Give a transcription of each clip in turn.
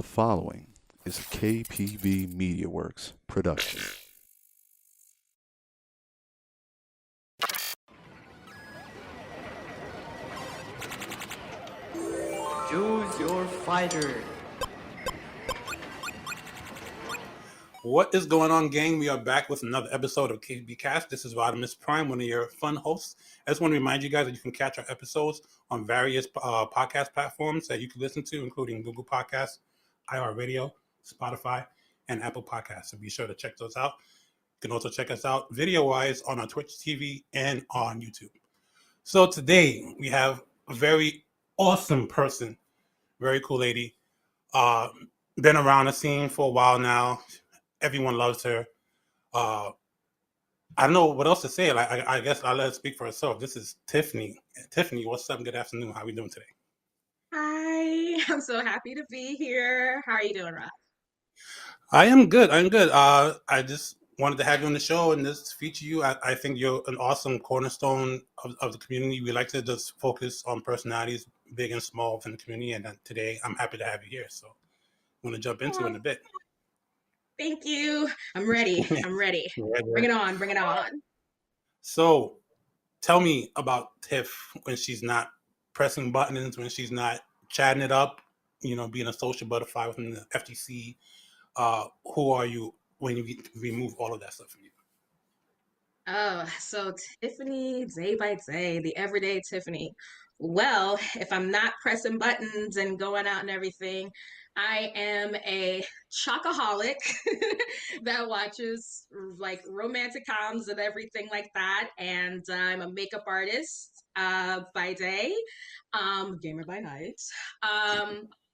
The following is a KPB Media Works production. Choose your fighter. What is going on, gang? We are back with another episode of KPBCast. This is Rodimus Prime, one of your fun hosts. I just want to remind you guys that you can catch our episodes on various podcast platforms that you can listen to, including Google Podcasts, iHeartRadio, Spotify, and Apple Podcasts. So be sure to check those out. You can also check us out video-wise on our Twitch TV and on YouTube. So today we have a very awesome person, very cool lady. Been around the scene for a while now. Everyone loves her. I don't know what else to say. I guess I'll let her speak for herself. This is Tiffany. Tiffany, what's up? Good afternoon. How are we doing today? Hi, I'm so happy to be here. How are you doing, Rob? I am good. I'm good. I just wanted to have you on the show and just feature you. I think you're an awesome cornerstone of the community. We like to just focus on personalities, big and small, within the community. And today, I'm happy to have you here. So I'm going to jump into it in a bit. Thank you. I'm ready. I'm ready. Bring it on. Bring it on. So tell me about Tiff when she's not pressing buttons, when she's not chatting it up, being a social butterfly within the FTC. Who are you when you remove all of that stuff from you? Oh, so Tiffany, day by day, the everyday Tiffany. Well, if I'm not pressing buttons and going out and everything, I am a chocoholic that watches like romantic coms and everything like that. And I'm a makeup artist by day, gamer by night.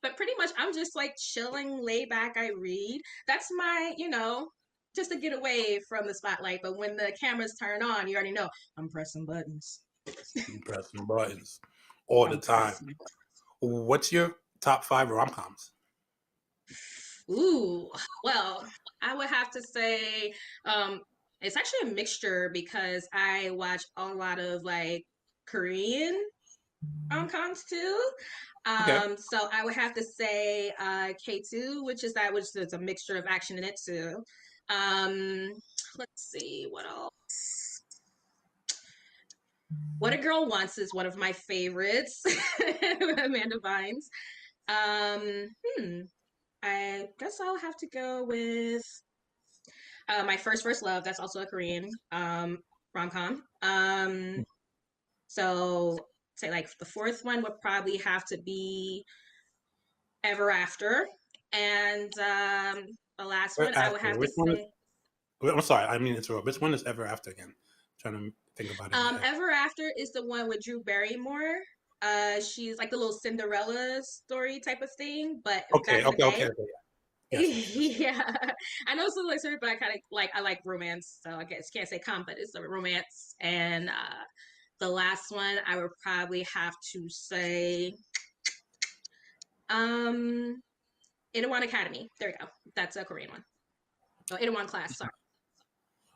But pretty much I'm just like chilling, laid back. I read. That's my, just to get away from the spotlight. But when the cameras turn on, you already know I'm pressing buttons. You pressing buttons all the time. What's your top 5 rom-coms? Ooh, well, I would have to say it's actually a mixture because I watch a lot of like Korean rom-coms too. Okay. So I would have to say K2, which is a mixture of action in it too. Um, let's see what else. What a Girl Wants is one of my favorites. Amanda Bynes. Um, hmm. I guess I'll have to go with My First Love. That's also a Korean rom-com. So say like the fourth one would probably have to be Ever After, and the last one I would have to Which one? say I'm sorry, I mean it's wrong. Which one is Ever After again? I'm trying to think about it. Ever After is the one with Drew Barrymore. She's like the little Cinderella story type of thing, but Okay. back in the day. Yeah. Yes. Yeah, I know some like but I like romance, so I guess can't say com, but it's a romance. And the last one I would probably have to say Itaewon Academy. There we go. That's a Korean one. Oh, Itaewon Class, sorry.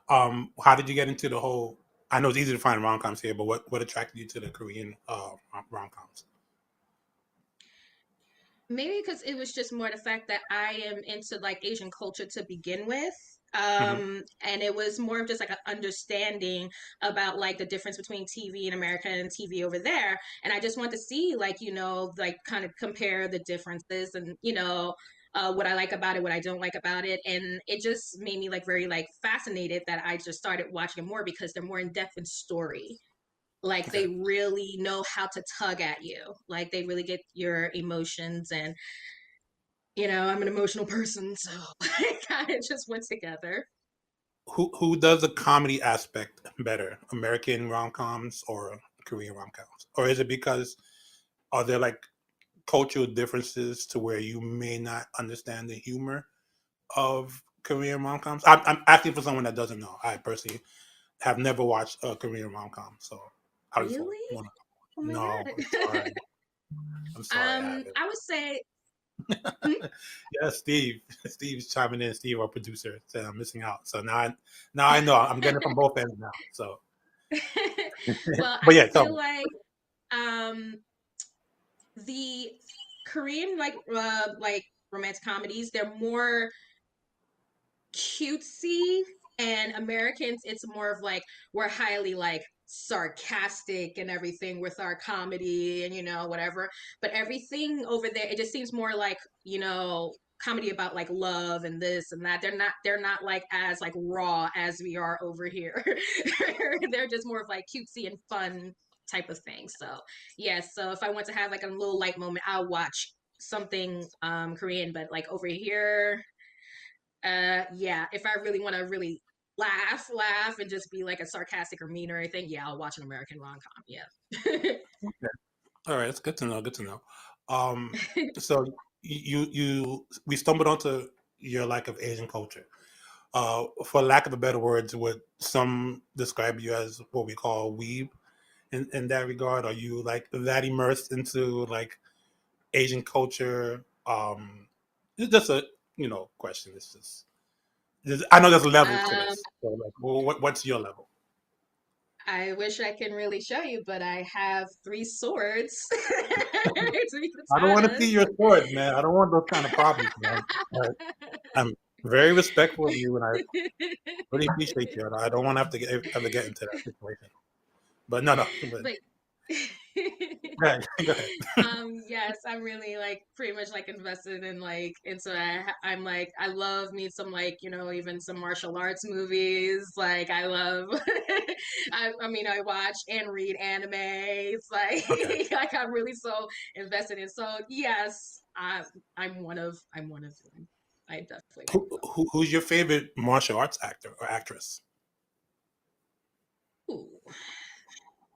How did you get into the whole? I know it's easy to find rom-coms here, but what attracted you to the Korean rom-coms? Maybe because it was just more the fact that I am into like Asian culture to begin with. Mm-hmm. And it was more of just like an understanding about like the difference between TV in America and TV over there. And I just want to see like, like kind of compare the differences and, what I like about it, what I don't like about it. And it just made me like very like fascinated that I just started watching it more because they're more in depth in story. Like Okay. they really know how to tug at you. Like they really get your emotions and I'm an emotional person, so it kind of just went together. Who does the comedy aspect better, American rom-coms or Korean rom-coms, or is it because are there like cultural differences to where you may not understand the humor of Korean rom-coms? I'm asking for someone that doesn't know. I personally have never watched a Korean rom-com, so I just Really? want to. Oh my No, God. I'm sorry. I'm sorry. I haven't. I would say, hmm? Yeah, Steve. Steve's chiming in. Steve, our producer, said I'm missing out. So now I know I'm getting it from both ends now. So, Well, but I yeah, tell feel me. like um the Korean like romantic comedies. They're more cutesy, and Americans, it's more of like we're highly like sarcastic and everything with our comedy and whatever. But everything over there, it just seems more like comedy about like love and this and that. They're not like as like raw as we are over here. They're just more of like cutesy and fun type of thing. So yeah, so if I want to have like a little light moment, I'll watch something Korean. But like over here, yeah, if I really want to really laugh and just be like a sarcastic or mean or anything, yeah, I'll watch an American rom-com. Yeah. Okay. All right, it's good to know. Good to know. So we stumbled onto your lack of Asian culture. For lack of a better words, would some describe you as what we call weeb in that regard? Are you like that immersed into like Asian culture? It's just a question. It's just I know there's levels to um, this. So like, what's your level? I wish I can really show you, but I have three swords, three I don't want to see katanas. your swords, man. I don't want those kind of problems, man. I'm very respectful of you, and I really appreciate you. I don't want to have to ever get into that situation. But no, no. But But go ahead. Go ahead. yes, I'm really like pretty much like invested in like into I'm like I love me some like even some martial arts movies. Like I love I mean I watch and read anime. It's like Okay. like I'm really so invested in. So yes, I'm one of them. I definitely one of them. Who's your favorite martial arts actor or actress? Ooh.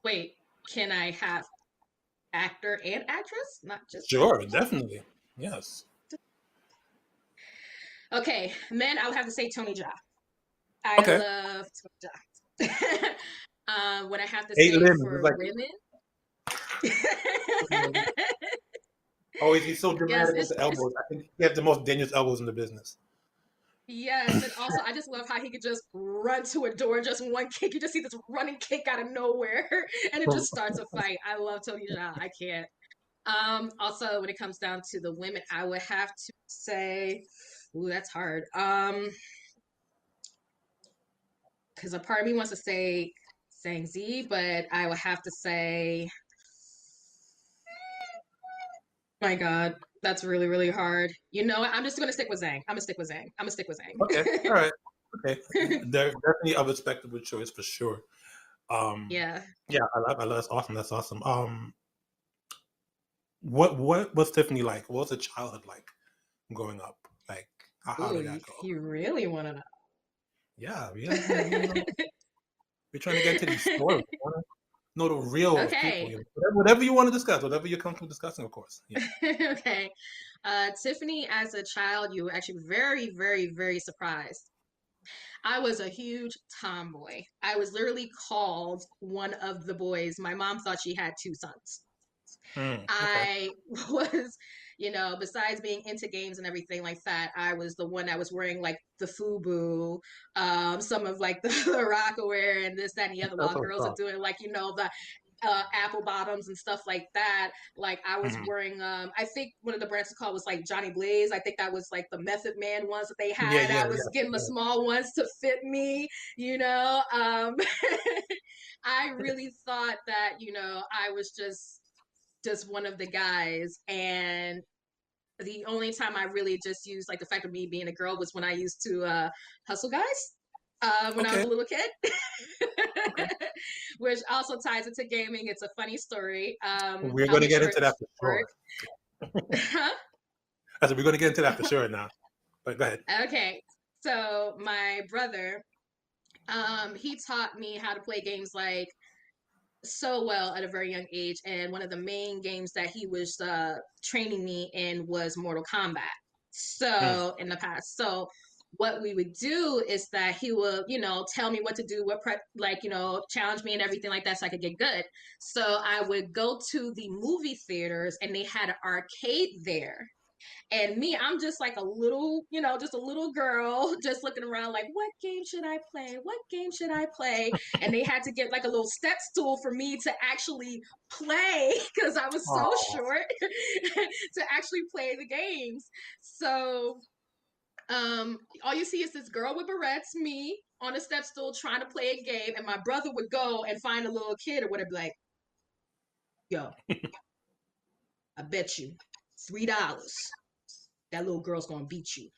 Wait, can I have actor and actress, not just Sure, actors? definitely. Yes. Okay, men, I would have to say Tony Jaa. I Okay. love Tony Jaa. What I have to Eight say limbs. It's for like women, always he's so yes, dramatic with the elbows. I think he has the most dangerous elbows in the business. yes, and also I just love how he could just run to a door, just one kick. You just see this running kick out of nowhere, and it just starts a fight. I love Tony Jaa. I can't. Also, when it comes down to the women, I would have to say, ooh, that's hard. Because a part of me wants to say Sang Z, but I would have to say, my God, that's really, really hard. You know what? I'm just gonna stick with Zhang. I'm gonna stick with Zhang. I'm gonna stick with Okay. Zhang. All right. Okay. They're definitely a respectable choice for sure. Um, Yeah. yeah, I love that's awesome. That's awesome. What was Tiffany like? What was her childhood like growing up? Like, how Ooh, did that go? you really want to know? Yeah, we're trying to get into these stories. We want to know the real of people. Okay. Whatever you want to discuss, whatever you're comfortable discussing, of course. Yeah. Okay. Tiffany, as a child, you were actually very, very, very surprised. I was a huge tomboy. I was literally called one of the boys. My mom thought she had two sons. Okay. I was, besides being into games and everything like that, I was the one that was wearing like the FUBU, some of like the Rockaware and this, that, and the other, That's while what's girls are up. doing like, the apple bottoms and stuff like that. Like I was Mhm. wearing, I think one of the brands called was like Johnny Blaze. I think that was like the Method Man ones that they Yeah, had. yeah, I was getting the yeah. small ones to fit me, you know. I really thought that, I was just one of the guys. And the only time I really just used like the fact of me being a girl was when I used to hustle guys when I was Okay. a little kid. Okay. Which also ties into gaming. It's a funny story. We're I'll going to make get sure into that it's for short. sure. I said we're going to get into that for sure now. But go ahead. Okay, so my brother, he taught me how to play games like so well at a very young age, and one of the main games that he was training me in was Mortal Kombat. Mm. So in the past, so what we would do is that he would, tell me what to do, what prep, like, challenge me and everything like that, so I could get good. So I would go to the movie theaters, and they had an arcade there. And me, I'm just like a little, just a little girl, just looking around like, what game should I play? What game should I play? And they had to get like a little step stool for me to actually play because I was so Oh, short to actually play the games. So all you see is this girl with barrettes, me on a step stool trying to play a game, and my brother would go and find a little kid or whatever, like, yo, I bet you $3 that little girl's gonna beat you.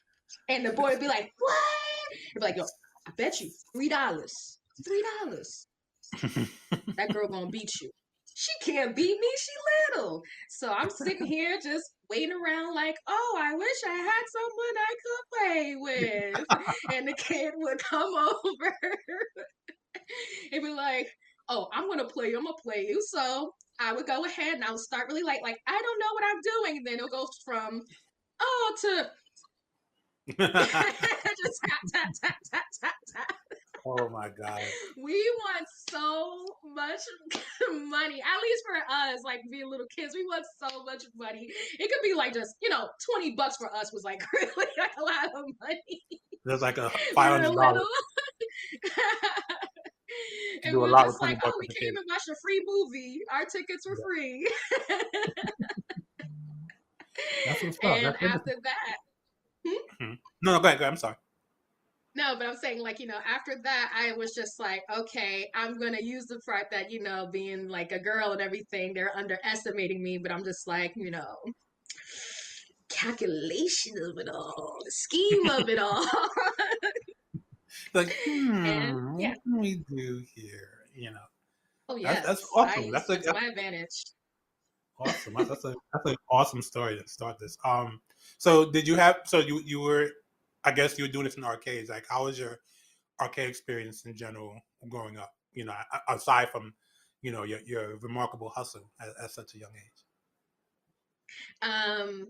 And the boy would be like, what? He'd be like, yo, I bet you $3. $3. That girl gonna beat you. She can't beat me, she little. So I'm sitting here just waiting around like, oh, I wish I had someone I could play with. And the kid would come over and be like, oh, I'm gonna play you. So I would go ahead and I would start really like I don't know what I'm doing. And then it'll go from oh to just tap tap tap tap tap tap. oh my God. We want so much money, at least for us, like being little kids. We want so much money. It could be like just $20 for us was like really like a lot of money. There's like a We were $500. little. To And do we a were lot with just 20 like, oh, bucks we as a came kid. and watched a free movie. Our tickets were Yeah. free. That's what's up. And That's after interesting. that, hmm? No, go ahead. I'm sorry. No, but I'm saying like, after that, I was just like, okay, I'm going to use the fact that, being like a girl and everything, they're underestimating me, but I'm just like, calculation of it all, the scheme of it all. Like, And what yeah. can we do here? Oh, That's yes. I awesome. used it to my advantage. Awesome. That's an awesome story to start this. So did you have? So you were, I guess you were doing this in arcades. Like, how was your arcade experience in general growing up? Aside from, your remarkable hustle at such a young age. Um,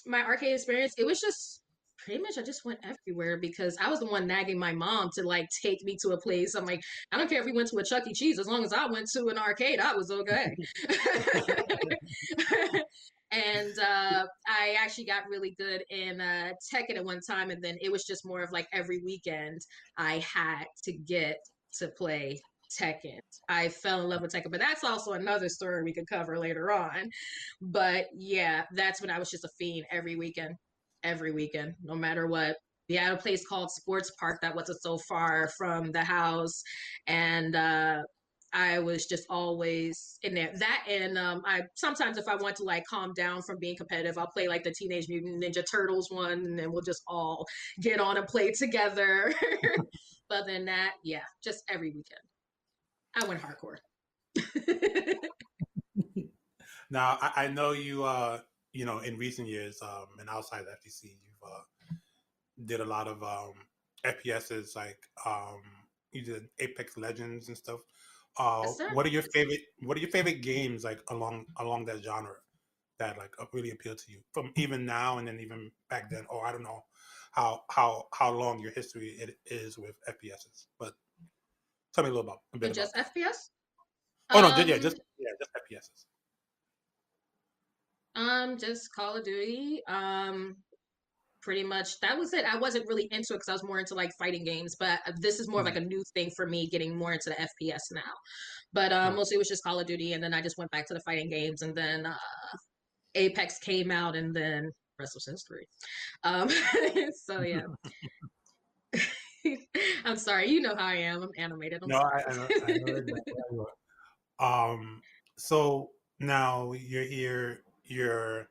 my arcade experience, it was just pretty much I just went everywhere because I was the one nagging my mom to like take me to a place. I'm like, I don't care if we went to a Chuck E. Cheese, as long as I went to an arcade, I was okay. And I actually got really good in Tekken at one time, and then it was just more of like every weekend I had to get to play Tekken. I fell in love with Tekken, but that's also another story we could cover later on. But yeah, that's when I was just a fiend every weekend, no matter what. We had a place called Sports Park that wasn't so far from the house, and I was just always in there. That and I sometimes if I want to like calm down from being competitive, I'll play like the Teenage Mutant Ninja Turtles one, and then we'll just all get on and play together. But then that, yeah, just every weekend. I went hardcore. Now I know you. In recent years, and outside of FTC, you've did a lot of FPSs like you did Apex Legends and stuff. Yes, sir. What are your favorite games like along that genre that like really appeal to you from even now and then even back then? Or I don't know how long your history it is with FPSs, but tell me a bit And about just that. FPS? Oh no, yeah, Um, just FPSs. just Call of Duty. Pretty much that was it. I wasn't really into it because I was more into like fighting games, but this is more of like a new thing for me getting more into the FPS now. But Right. mostly it was just Call of Duty, and then I just went back to the fighting games, and then Apex came out, and then the rest was history. Um, so yeah. I'm sorry, you know how I am. I'm animated. I'm No, I know sorry. exactly how you are. So now you're here. You're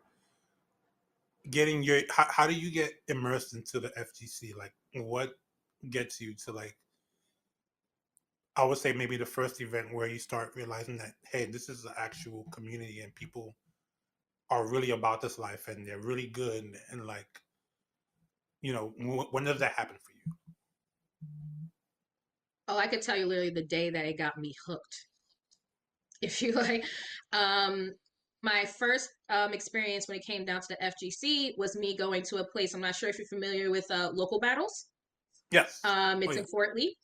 getting your. How do you get immersed into the FGC? Like, what gets you to like? I would say maybe the first event where you start realizing that hey, this is an actual community and people are really about this life and they're really good and like when does that happen for you? Oh, I could tell you literally the day that it got me hooked. If you like, um, my first experience when it came down to the FGC was me going to a place. I'm not sure if you're familiar with local battles. Yes. Oh It's yeah. in Fort Lee.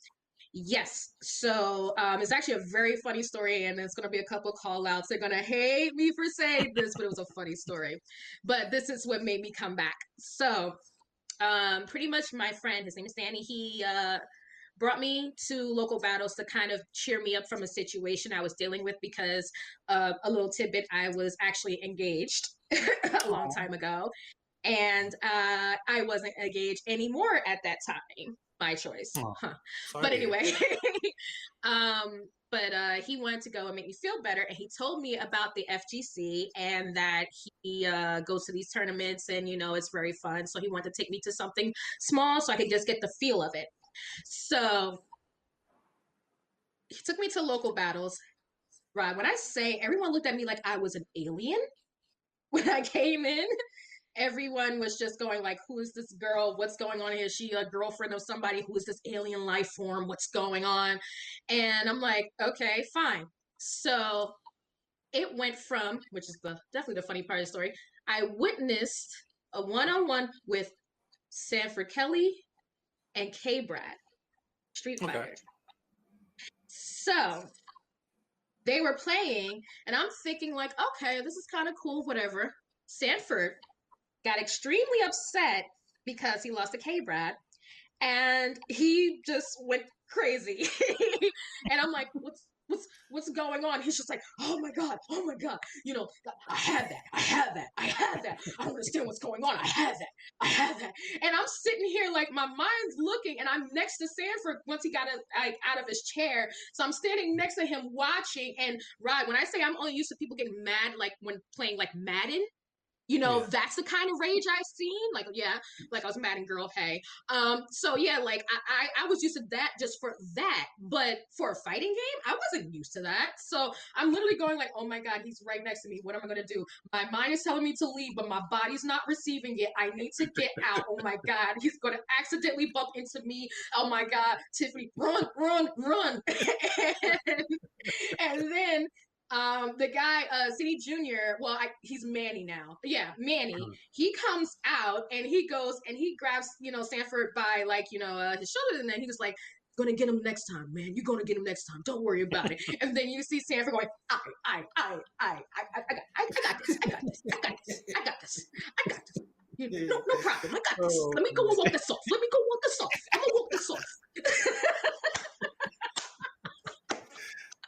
Yes. So it's actually a very funny story, and there's going to be a couple call outs. They're going to hate me for saying this, but it was a funny story. But this is what made me come back. So pretty much my friend, his name is Danny, he brought me to local battles to kind of cheer me up from a situation I was dealing with because a little tidbit, I was actually engaged a long Oh, time ago. And I wasn't engaged anymore at that time by choice. oh, Huh. sorry But to hear. anyway, he wanted to go and make me feel better. And he told me about the FGC and that he goes to these tournaments and, it's very fun. So he wanted to take me to something small so I could just get the feel of it. So he took me to local battles. Right. When I say everyone looked at me like I was an alien when I came in, everyone was just going like, who is this girl? What's going on here? Is she a girlfriend of somebody? Who is this alien life form? What's going on? And I'm like, okay, fine. So it went from, which is definitely the funny part of the story, I witnessed a one-on-one with Sanford Kelly and K Brad, Street Okay. Fighter. So they were playing, and I'm thinking like, okay, this is kind of cool, whatever. Sanford got extremely upset because he lost to K Brad, and he just went crazy. And I'm like, what's going on? He's just like, oh my god, I had that, I had that, I had that. I don't understand what's going on. I had that, I had that. And I'm sitting here like my mind's looking, and I'm next to Sanford once he got out of his chair. So I'm standing next to him watching. And right, when I say I'm only used to people getting mad like when playing like Madden, Yeah. that's the kind of rage I've seen. Like, yeah, like I was mad and girl, hey. So yeah, like I was used to that just for that. But for a fighting game, I wasn't used to that. So I'm literally going like, oh my God, he's right next to me. What am I gonna do? My mind is telling me to leave, but my body's not receiving it. I need to get out. Oh my God, he's gonna accidentally bump into me. Oh my God, Tiffany, run, run, run. and, and then the guy, CD Junior, well, he's Manny now. Yeah, Manny. He comes out and he goes and he grabs, Sanford by like, his shoulder, and then he was like, "Gonna get him next time, man. You're gonna get him next time. Don't worry about it." And then you see Sanford going, I got this, I got this, I got this, I got this, I got this. No problem. I got this. Oh, Let me go and walk this off. Let me go walk this off. I'm gonna walk this off.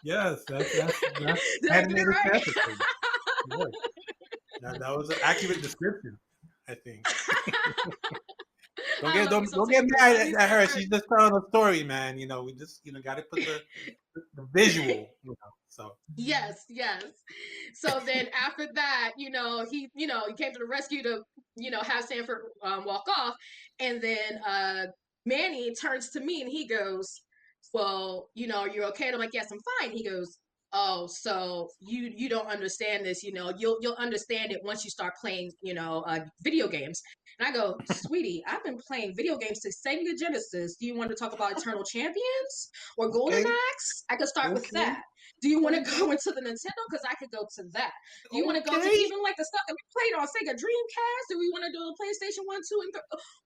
yes, that's Did I get it animated right? fantasy. Yes. That was an accurate description, I think. Don't I get love you don't so, don't get Sanford. mad Love you, at her. Sanford. She's just telling a story, man. We just got to put the visual. So Yes, yes. So then after that, he came to the rescue to, have Sanford walk off. And then Manny turns to me and he goes, "Well, you're okay." And I'm like, "Yes, I'm fine." He goes, "Oh, so you don't understand this, you'll understand it once you start playing, video games." And I go, "Sweetie, I've been playing video games since Sega Genesis. Do you want to talk about Eternal Champions or Golden okay, Axe? I could start with okay, that. Do you want to okay, go into the Nintendo? Because I could go to that. Do you want to go to okay. even like the stuff that we played on Sega Dreamcast? Do we want to do the PlayStation 1, 2, and 3?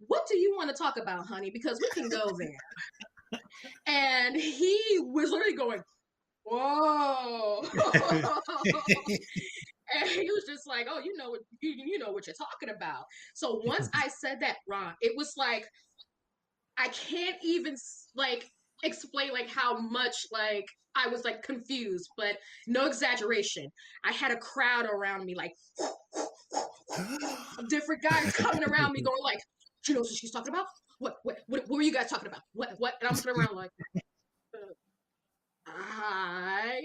What do you want to talk about, honey? Because we can go there." And he was literally going, "Whoa." And he was just like, "Oh, you know what you're talking about." So once I said that, Ron, it was like I can't even like explain like how much like I was like confused, but no exaggeration. I had a crowd around me, like different guys coming around me, going like, "She knows what she's talking about. What were you guys talking about? What?" And I'm looking around like, I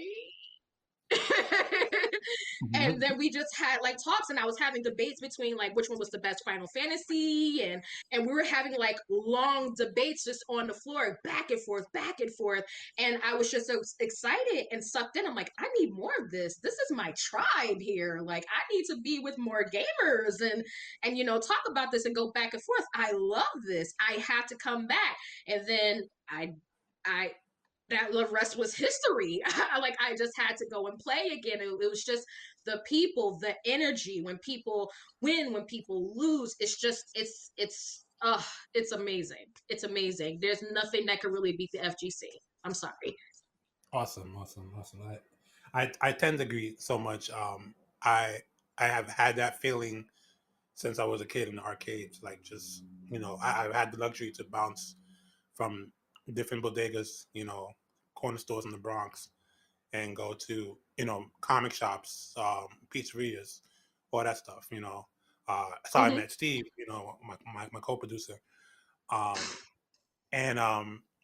and then we just had like talks, and I was having debates between like which one was the best Final Fantasy, and we were having like long debates just on the floor, back and forth. And I was just so excited and sucked in. I'm like, I need more of this. This is my tribe here. Like, I need to be with more gamers and talk about this and go back and forth. I love this. I have to come back. And then I that the rest was history. Like, I just had to go and play again. It was just the people, the energy, when people win, when people lose. It's just it's amazing. It's amazing. There's nothing that could really beat the FGC. I'm sorry. Awesome. I tend to agree so much. I I have had that feeling since I was a kid in the arcades. Like just I've had the luxury to bounce from different bodegas, corner stores in the Bronx, and go to comic shops, pizzerias, all that stuff. That's how I Mm-hmm. met Steve. My co-producer. Um, and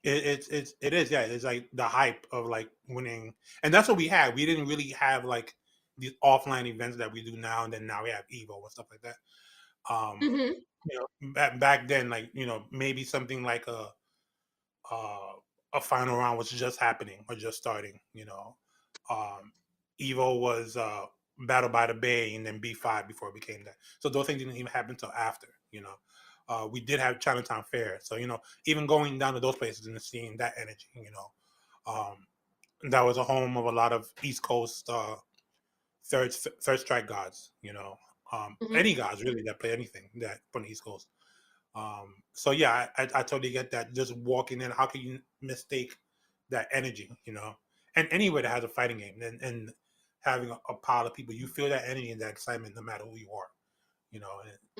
it is, yeah, it's like the hype of like winning, and that's what we had. We didn't really have like these offline events that we do now, and then now we have Evo and stuff like that. um Mm-hmm. back then, like maybe something like uh, a final round was just happening or just starting. Um, Evo was Battle by the Bay and then B5 before it became that. So those things didn't even happen until after. We did have Chinatown Fair, so even going down to those places and seeing that energy. That was a home of a lot of East Coast third strike gods. Mm-hmm. Any gods really that play anything that from the East Coast. So yeah, I totally get that. Just walking in, how can you mistake that energy? And anywhere that has a fighting game and having a pile of people, you feel that energy and that excitement no matter who you are. And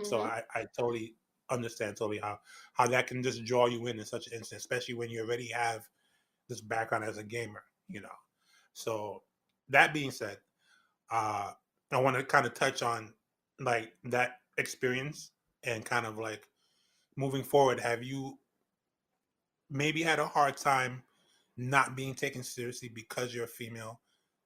so Mm-hmm. I totally understand totally how that can just draw you in such an instant, especially when you already have this background as a gamer. So that being said, uh, I want to kind of touch on like that experience and kind of like moving forward, have you maybe had a hard time not being taken seriously because you're a female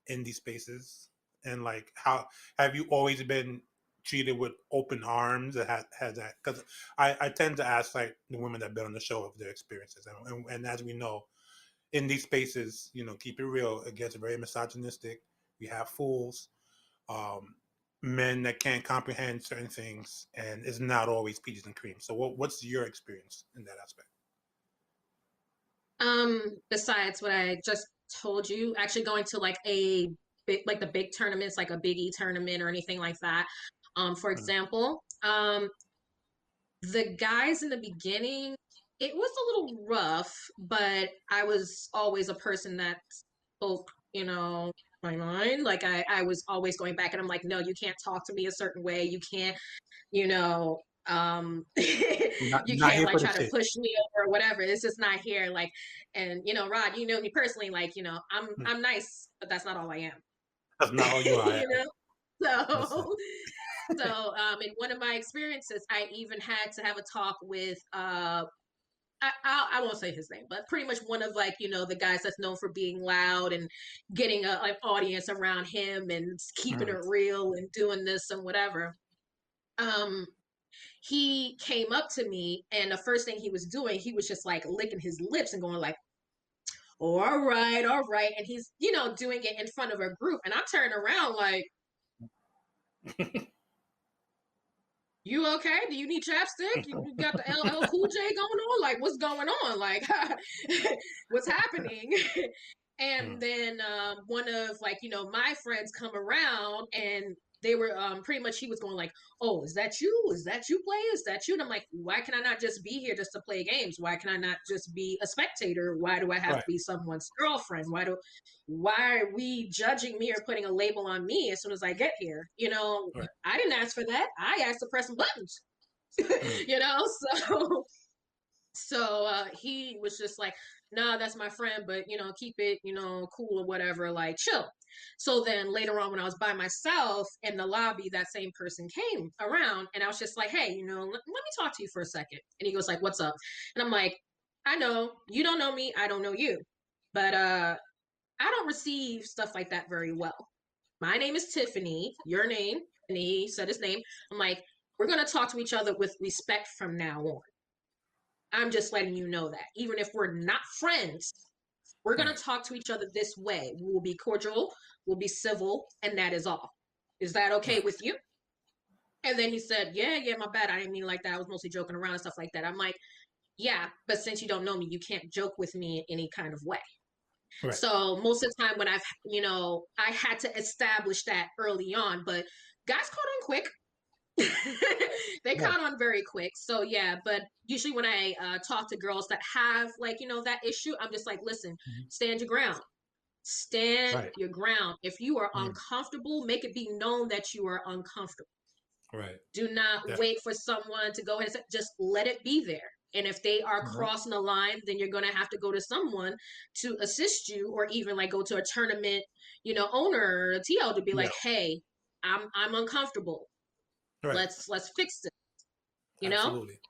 in these spaces? And like, how have you always been treated with open arms? Has that? Because I tend to ask like the women that have been on the show of their experiences, and as we know, in these spaces, keep it real, it gets very misogynistic. We have fools, um, men that can't comprehend certain things, and it's not always peaches and cream. So, what's your experience in that aspect? Besides what I just told you, actually going to like a big, like the big tournaments, like a Big E tournament or anything like that. For Mm, example, the guys in the beginning, it was a little rough, but I was always a person that spoke, my mind. Like I was always going back and I'm like, no, you can't talk to me a certain way. You can't, you know, you not can't here like for the try to shit. push me over or whatever. It's just not here. Like, and Rod, you know me personally, like, Mm, I'm nice, but that's not all I am. that's not all you are. you know? Listen. So in one of my experiences, I even had to have a talk with I won't say his name, but pretty much one of like the guys that's known for being loud and getting an audience around him and keeping Mm, it real and doing this and whatever. Um, he came up to me, and the first thing he was doing, he was just like licking his lips and going like, "Oh, all right," and he's doing it in front of a group, and I turned around like, "You okay? Do you need chapstick? You got the LL Cool J going on? Like, what's going on? Like, what's happening?" And mm, then one of like my friends come around, and they were pretty much he was going like, "Oh, is that you? Is that you play? Is that you?" And I'm like, "Why can I not just be here just to play games? Why can I not just be a spectator? Why do I have right, to be someone's girlfriend? Why are we judging me or putting a label on me as soon as I get here? right. I didn't ask for that. I asked to press some buttons." Mm, you know so he was just like, "Nah, that's my friend, but keep it cool or whatever, like chill." So then later on when I was by myself in the lobby, that same person came around, and I was just like, "Hey, let me talk to you for a second." And he goes like, "What's up?" And I'm like, "I know you don't know me, I don't know you, but I don't receive stuff like that very well. My name is Tiffany, your name." And he said his name. I'm like, "We're going to talk to each other with respect from now on. I'm just letting you know that. Even if we're not friends, we're going right, to talk to each other this way. We will be cordial, we'll be civil, and that is all. Is that okay right, with you?" And then he said, "Yeah, yeah, my bad. I didn't mean like that. I was mostly joking around and stuff like that." I'm like, "Yeah, but since you don't know me, you can't joke with me in any kind of way." right. So most of the time when I had to establish that early on, but guys caught on quick. They Yeah. caught on very quick. So yeah, but usually when I talk to girls that have like, that issue, I'm just like, listen, Mhm. stand your ground. Stand Right. your ground. If you are Mm. uncomfortable, make it be known that you are uncomfortable. Right. Do not Definitely. wait for someone to go ahead and say, just let it be there. And if they are Mhm. crossing the line, then you're gonna have to go to someone to assist you, or even like go to a tournament, owner or a TL to be Yeah. like, hey, I'm uncomfortable. Right. Let's fix it, you know? Absolutely.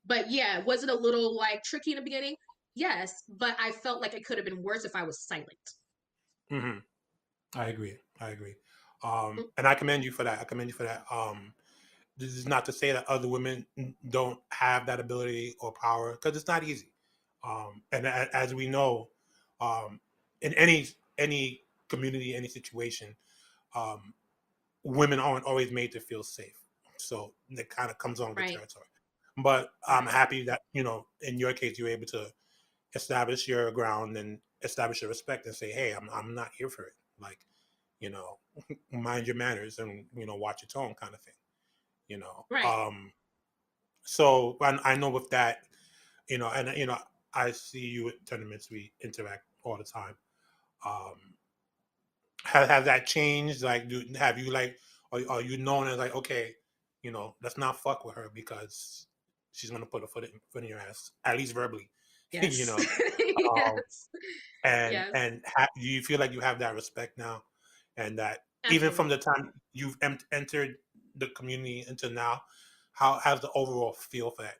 But yeah, was it a little like tricky in the beginning? Yes, but I felt like it could have been worse if I was silent. Hmm. I agree. I agree. Mm, And I commend you for that. I commend you for that. This is not to say that other women don't have that ability or power, because it's not easy. And as we know, um, in any community, any situation, um, women aren't always made to feel safe. So it kind of comes on with the right, territory. But I'm right, happy that in your case, you're able to establish your ground and establish your respect and say, "Hey, I'm not here for it." Like, you know, mind your manners and watch your tone, kind of thing. You know. right. Um, so I know with that, and I see you at tournaments. We interact all the time. Um, have that changed? Like, have you like, are you known as like, okay, let's not fuck with her because she's gonna put a foot in your ass, at least verbally, you Yes. know. Um, Yes. Yes. and do you feel like you have that respect now, and that even from Absolutely. the time you've entered the community until now, how has the overall feel for that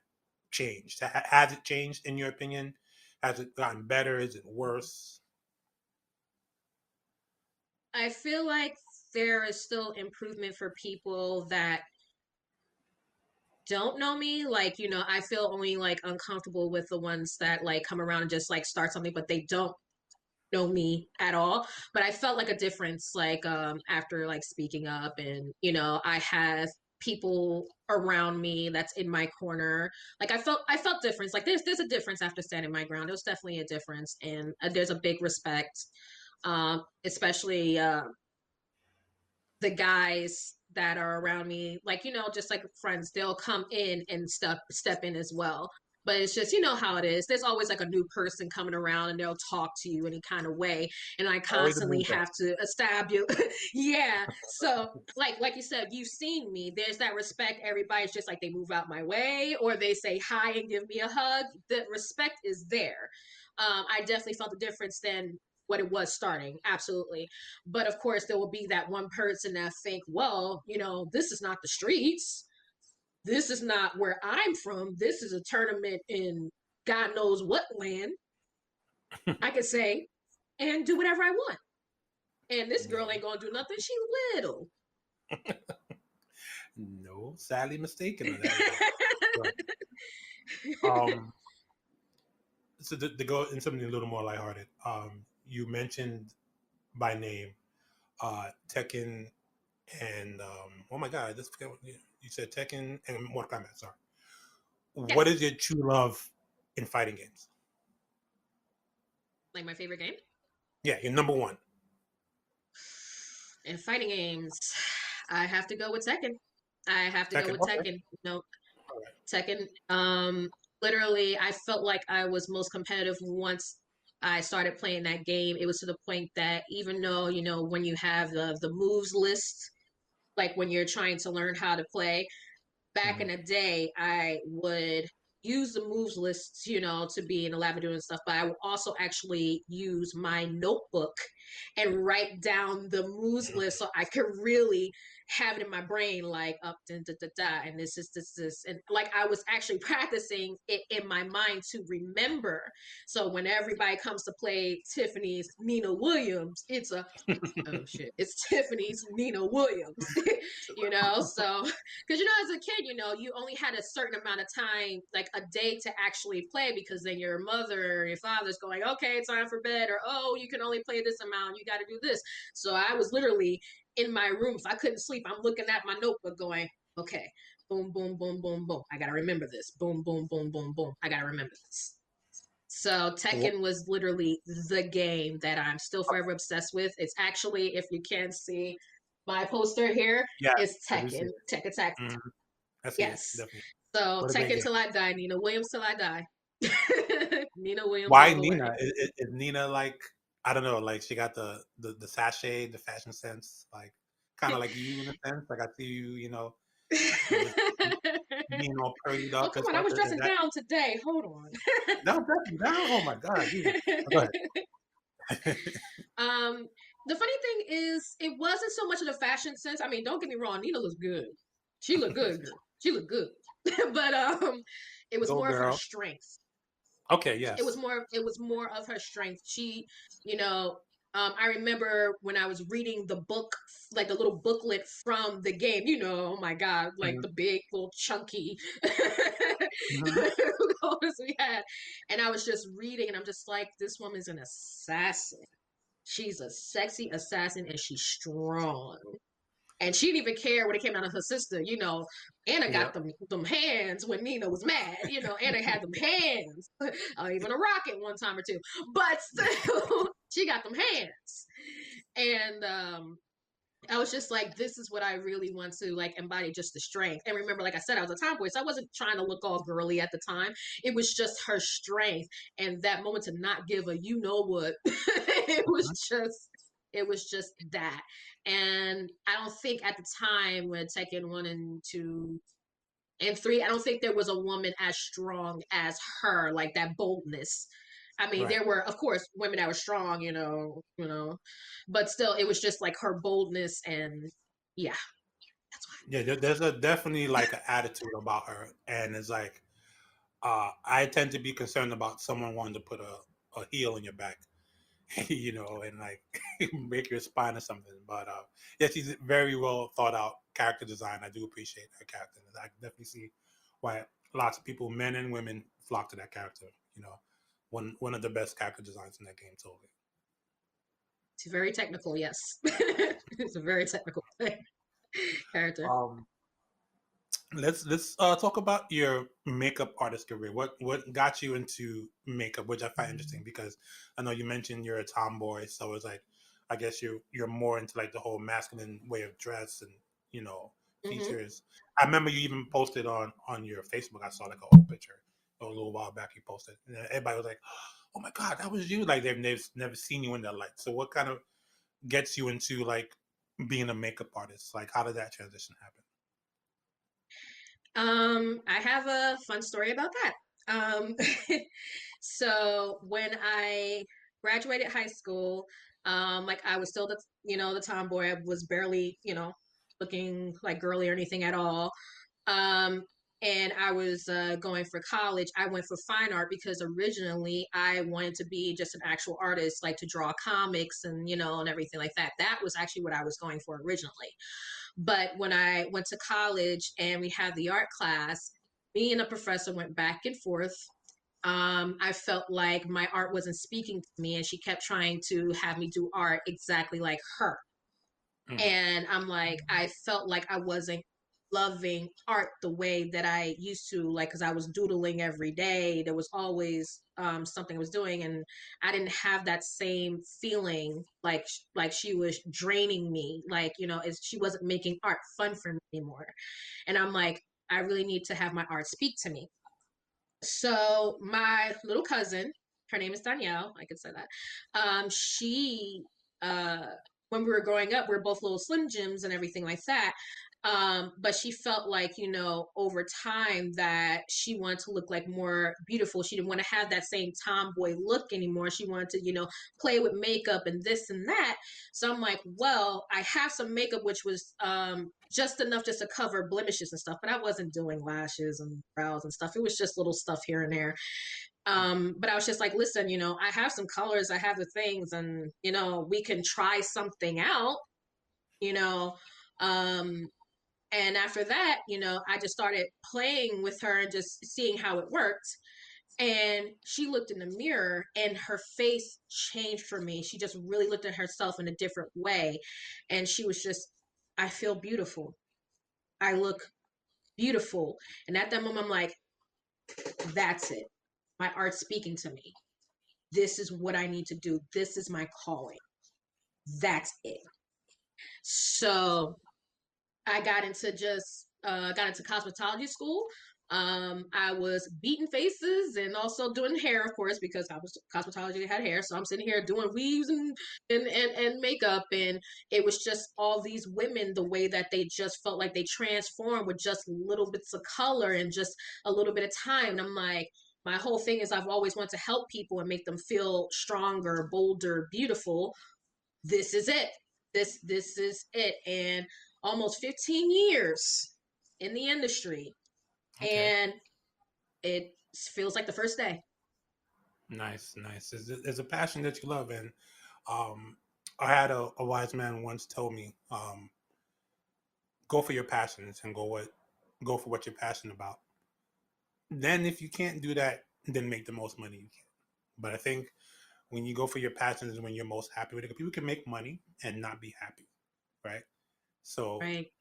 changed? Has it changed in your opinion? Has it gotten better? Is it worse? I feel like there is still improvement for people that don't know me. Like, I feel only like uncomfortable with the ones that like come around and just like start something, but they don't know me at all. But I felt like a difference, like after like speaking up, and I have people around me that's in my corner. Like I felt difference. Like there's a difference after standing my ground. There's definitely a difference, and there's a big respect, especially the guys that are around me, like just like friends, they'll come in and step in as well. But it's just how it is. There's always like a new person coming around, and they'll talk to you any kind of way, and I Always a constantly new guy. have to establish. Yeah, so like you said, you've seen me. There's that respect. Everybody's just like, they move out my way, or they say hi and give me a hug. The respect is there. I definitely felt the difference than what it was starting, absolutely. But of course, there will be that one person that think, well, this is not the streets. This is not where I'm from. This is a tournament in God knows what land. I could say and do whatever I want. And this girl No, ain't gonna do nothing. She little. no, sadly mistaken on that one. But um, so to go in something a little more lighthearted, you mentioned by name Tekken and oh my god, I just forgot what you said. Tekken and Mortal Kombat. Sorry. What Yes, is your true love in fighting games? like my favorite game. Yeah, your number one. In fighting games, I have to go with Tekken. I have to go Tekken. with Okay. Tekken. All right. Tekken. Literally, I felt like I was most competitive once I started playing that game. It was to the point that even though, when you have the moves list, like when you're trying to learn how to play, back in Mhm. the day, I would use the moves lists, to be in the lab and doing stuff, but I would also actually use my notebook and write down the moves list so I could really have it in my brain, like up da, da, da, da, and this, and like I was actually practicing it in my mind to remember. So when everybody comes to play Tiffany's Nina Williams, it's a oh shit, it's Tiffany's Nina Williams, so because as a kid, you only had a certain amount of time, like a day, to actually play, because then your mother or your father's going, okay, time for bed, or oh, you can only play this amount, you got to do this. So I was literally in my room. If I couldn't sleep, I'm looking at my notebook going, okay, boom, boom, boom, boom, boom, I gotta remember this, boom, boom, boom, boom, boom, I gotta remember this. So Wh- Tekken was literally the game that I'm still forever obsessed with. It's actually, if you can see, My poster here Yeah, is I do see Tekken. it. Tekken Attack. Mhm. I see it, Yes. definitely. So What a great Tekken game. till I die. Nina Williams till I die. Nina Williams Why all the way. Nina? Is Nina like, I don't know, like she got the sachet, the fashion sense, like kind of like you in a sense. Like I see you, just being all prettied Oh, up come and on. I stuff. was Is dressing that down today. Hold on. no, definitely no? Oh my God, Jesus. Go ahead. um, the funny thing is, it wasn't so much of the fashion sense. I mean, don't get me wrong. Nina looks good. She looked good, girl. She looked good. But it was Go more of her girl. strength. Okay, It was yes. more of her strength. She, you know, I remember when I was reading the book, like the little booklet from the game, oh my God, like Mhm. the big little chunky Mhm. clothes we had. And I was just reading and I'm just like, this woman's an assassin. She's a sexy assassin and she's strong. And she didn't even care when it came out of her sister. Anna got Yep. them hands when Nina was mad. Anna had them hands. Even a rocket one time or two. But still, she got them hands. And I was just like, this is what I really want to like embody, just the strength. And remember, like I said, I was a tomboy, so I wasn't trying to look all girly at the time. It was just her strength and that moment to not give a you know what. Mhm. It was just that. And I don't think at the time when Tekken 1 and 2 and 3, I don't think there was a woman as strong as her, like that boldness. I mean, Right. there were, of course, women that were strong, but still, it was just like her boldness, and yeah, that's Yeah, there's a definitely like an attitude about her, and it's like I tend to be concerned about someone wanting to put a heel in your back, and like make your spine or something. But yeah, she's very well thought out character design. I do appreciate her character. I can definitely see why lots of people, men and women, flock to that character. You know, one of the best character designs in that game, totally. it's very technical. Yes, it's a very technical character. Um, let's talk about your makeup artist career. What got you into makeup, which I find interesting because I know you mentioned you're a tomboy, so it's like I guess you're more into like the whole masculine way of dress and Hmm. features. I remember you even posted on your Facebook. I saw like a old picture a little while back. You posted, and everybody was like, "Oh my God, that was you!" Like they've never seen you in that light. So what kind of gets you into like being a makeup artist? Like how did that transition happen? I have a fun story about that. Um, so when I graduated high school, like I was still the tomboy. I was barely, looking like girly or anything at all. Um, and I was going for college. I went for fine art because originally I wanted to be just an actual artist, like to draw comics and and everything like that. That was actually what I was going for originally. But when I went to college and we had the art class, me and the professor went back and forth. I felt like my art wasn't speaking to me, and she kept trying to have me do art exactly like her. Mhm. And I'm like, I felt like I wasn't loving art the way that I used to, like, because I was doodling every day. There was always something I was doing, and I didn't have that same feeling like she was draining me. Like, she wasn't making art fun for me anymore. And I'm like, I really need to have my art speak to me. So my little cousin, her name is Danielle, I could say that. She uh when we were growing up, we were both little slim jims and everything like that. But she felt like, over time that she wanted to look like more beautiful. She didn't want to have that same tomboy look anymore. She wanted to, play with makeup and this and that. So I'm like, well, I have some makeup which was just enough just to cover blemishes and stuff, but I wasn't doing lashes and brows and stuff. It was just little stuff here and there. But I was just like, listen, I have some colors, I have the things, and we can try something out, you know. Um, and after that, I just started playing with her and just seeing how it worked. And she looked in the mirror and her face changed for me. She just really looked at herself in a different way. And she was just, I feel beautiful. I look beautiful. And at that moment, I'm like, that's it. My art's speaking to me. This is what I need to do. This is my calling. That's it. So I got into cosmetology school. I was beating faces and also doing hair, of course, because I was cosmetology had hair. So I'm sitting here doing weaves and makeup, and it was just all these women, the way that they just felt like they transformed with just little bits of color and just a little bit of time. And I'm like, my whole thing is I've always wanted to help people and make them feel stronger, bolder, beautiful. This is it. This is it. And almost 15 years in the industry, Okay. and it feels like the first day. Nice, nice. It's a passion that you love, and um, I had a wise man once told me, go for your passions and go for what you're passionate about. Then, if you can't do that, then make the most money you can. But I think when you go for your passions is when you're most happy with it. People can make money and not be happy, right? So Right.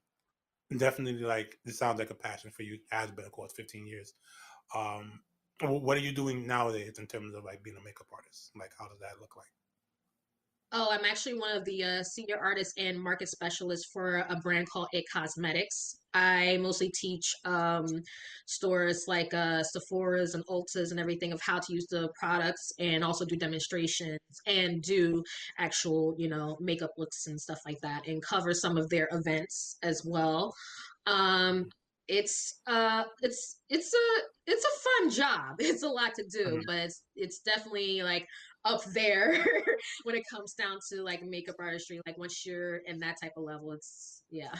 definitely, like this sounds like a passion for you. Has been, of course, 15 years. Um, what are you doing nowadays in terms of like being a makeup artist? Like, how does that look like? Oh, I'm actually one of the senior artists and market specialists for a brand called It Cosmetics. I mostly teach stores like Sephora's and Ulta's and everything of how to use the products, and also do demonstrations and do actual, makeup looks and stuff like that, and cover some of their events as well. Um, it's a fun job. It's a lot to do, Mhm. but it's definitely like up there when it comes down to like makeup artistry. Like once you're in that type of level, it's yeah,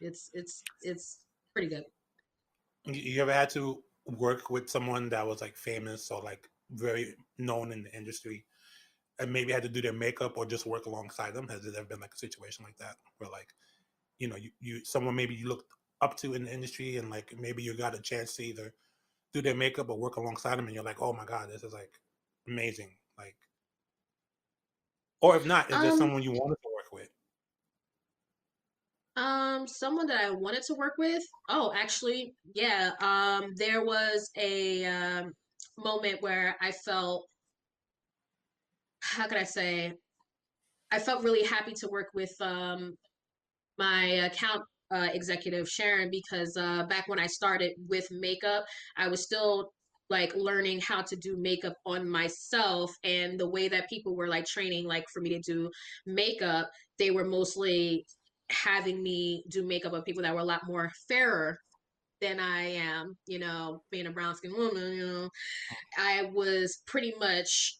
it's pretty good. You ever had to work with someone that was like famous or like very known in the industry and maybe had to do their makeup or just work alongside them? Has there ever been like a situation like that where like, you someone maybe you looked up to in the industry and like maybe you got a chance to either do their makeup or work alongside them and you're like, oh my God, this is like amazing. Like, or if not, is there Um, someone you wanted to work with? someone that I wanted to work with. Oh, actually, yeah. There was a moment where I felt, how could I say, I felt really happy to work with my account executive Sharon, because back when I started with makeup, I was still like learning how to do makeup on myself, and the way that people were like training like for me to do makeup, they were mostly having me do makeup on people that were a lot more fairer than I am, being a brown skinned woman, I was pretty much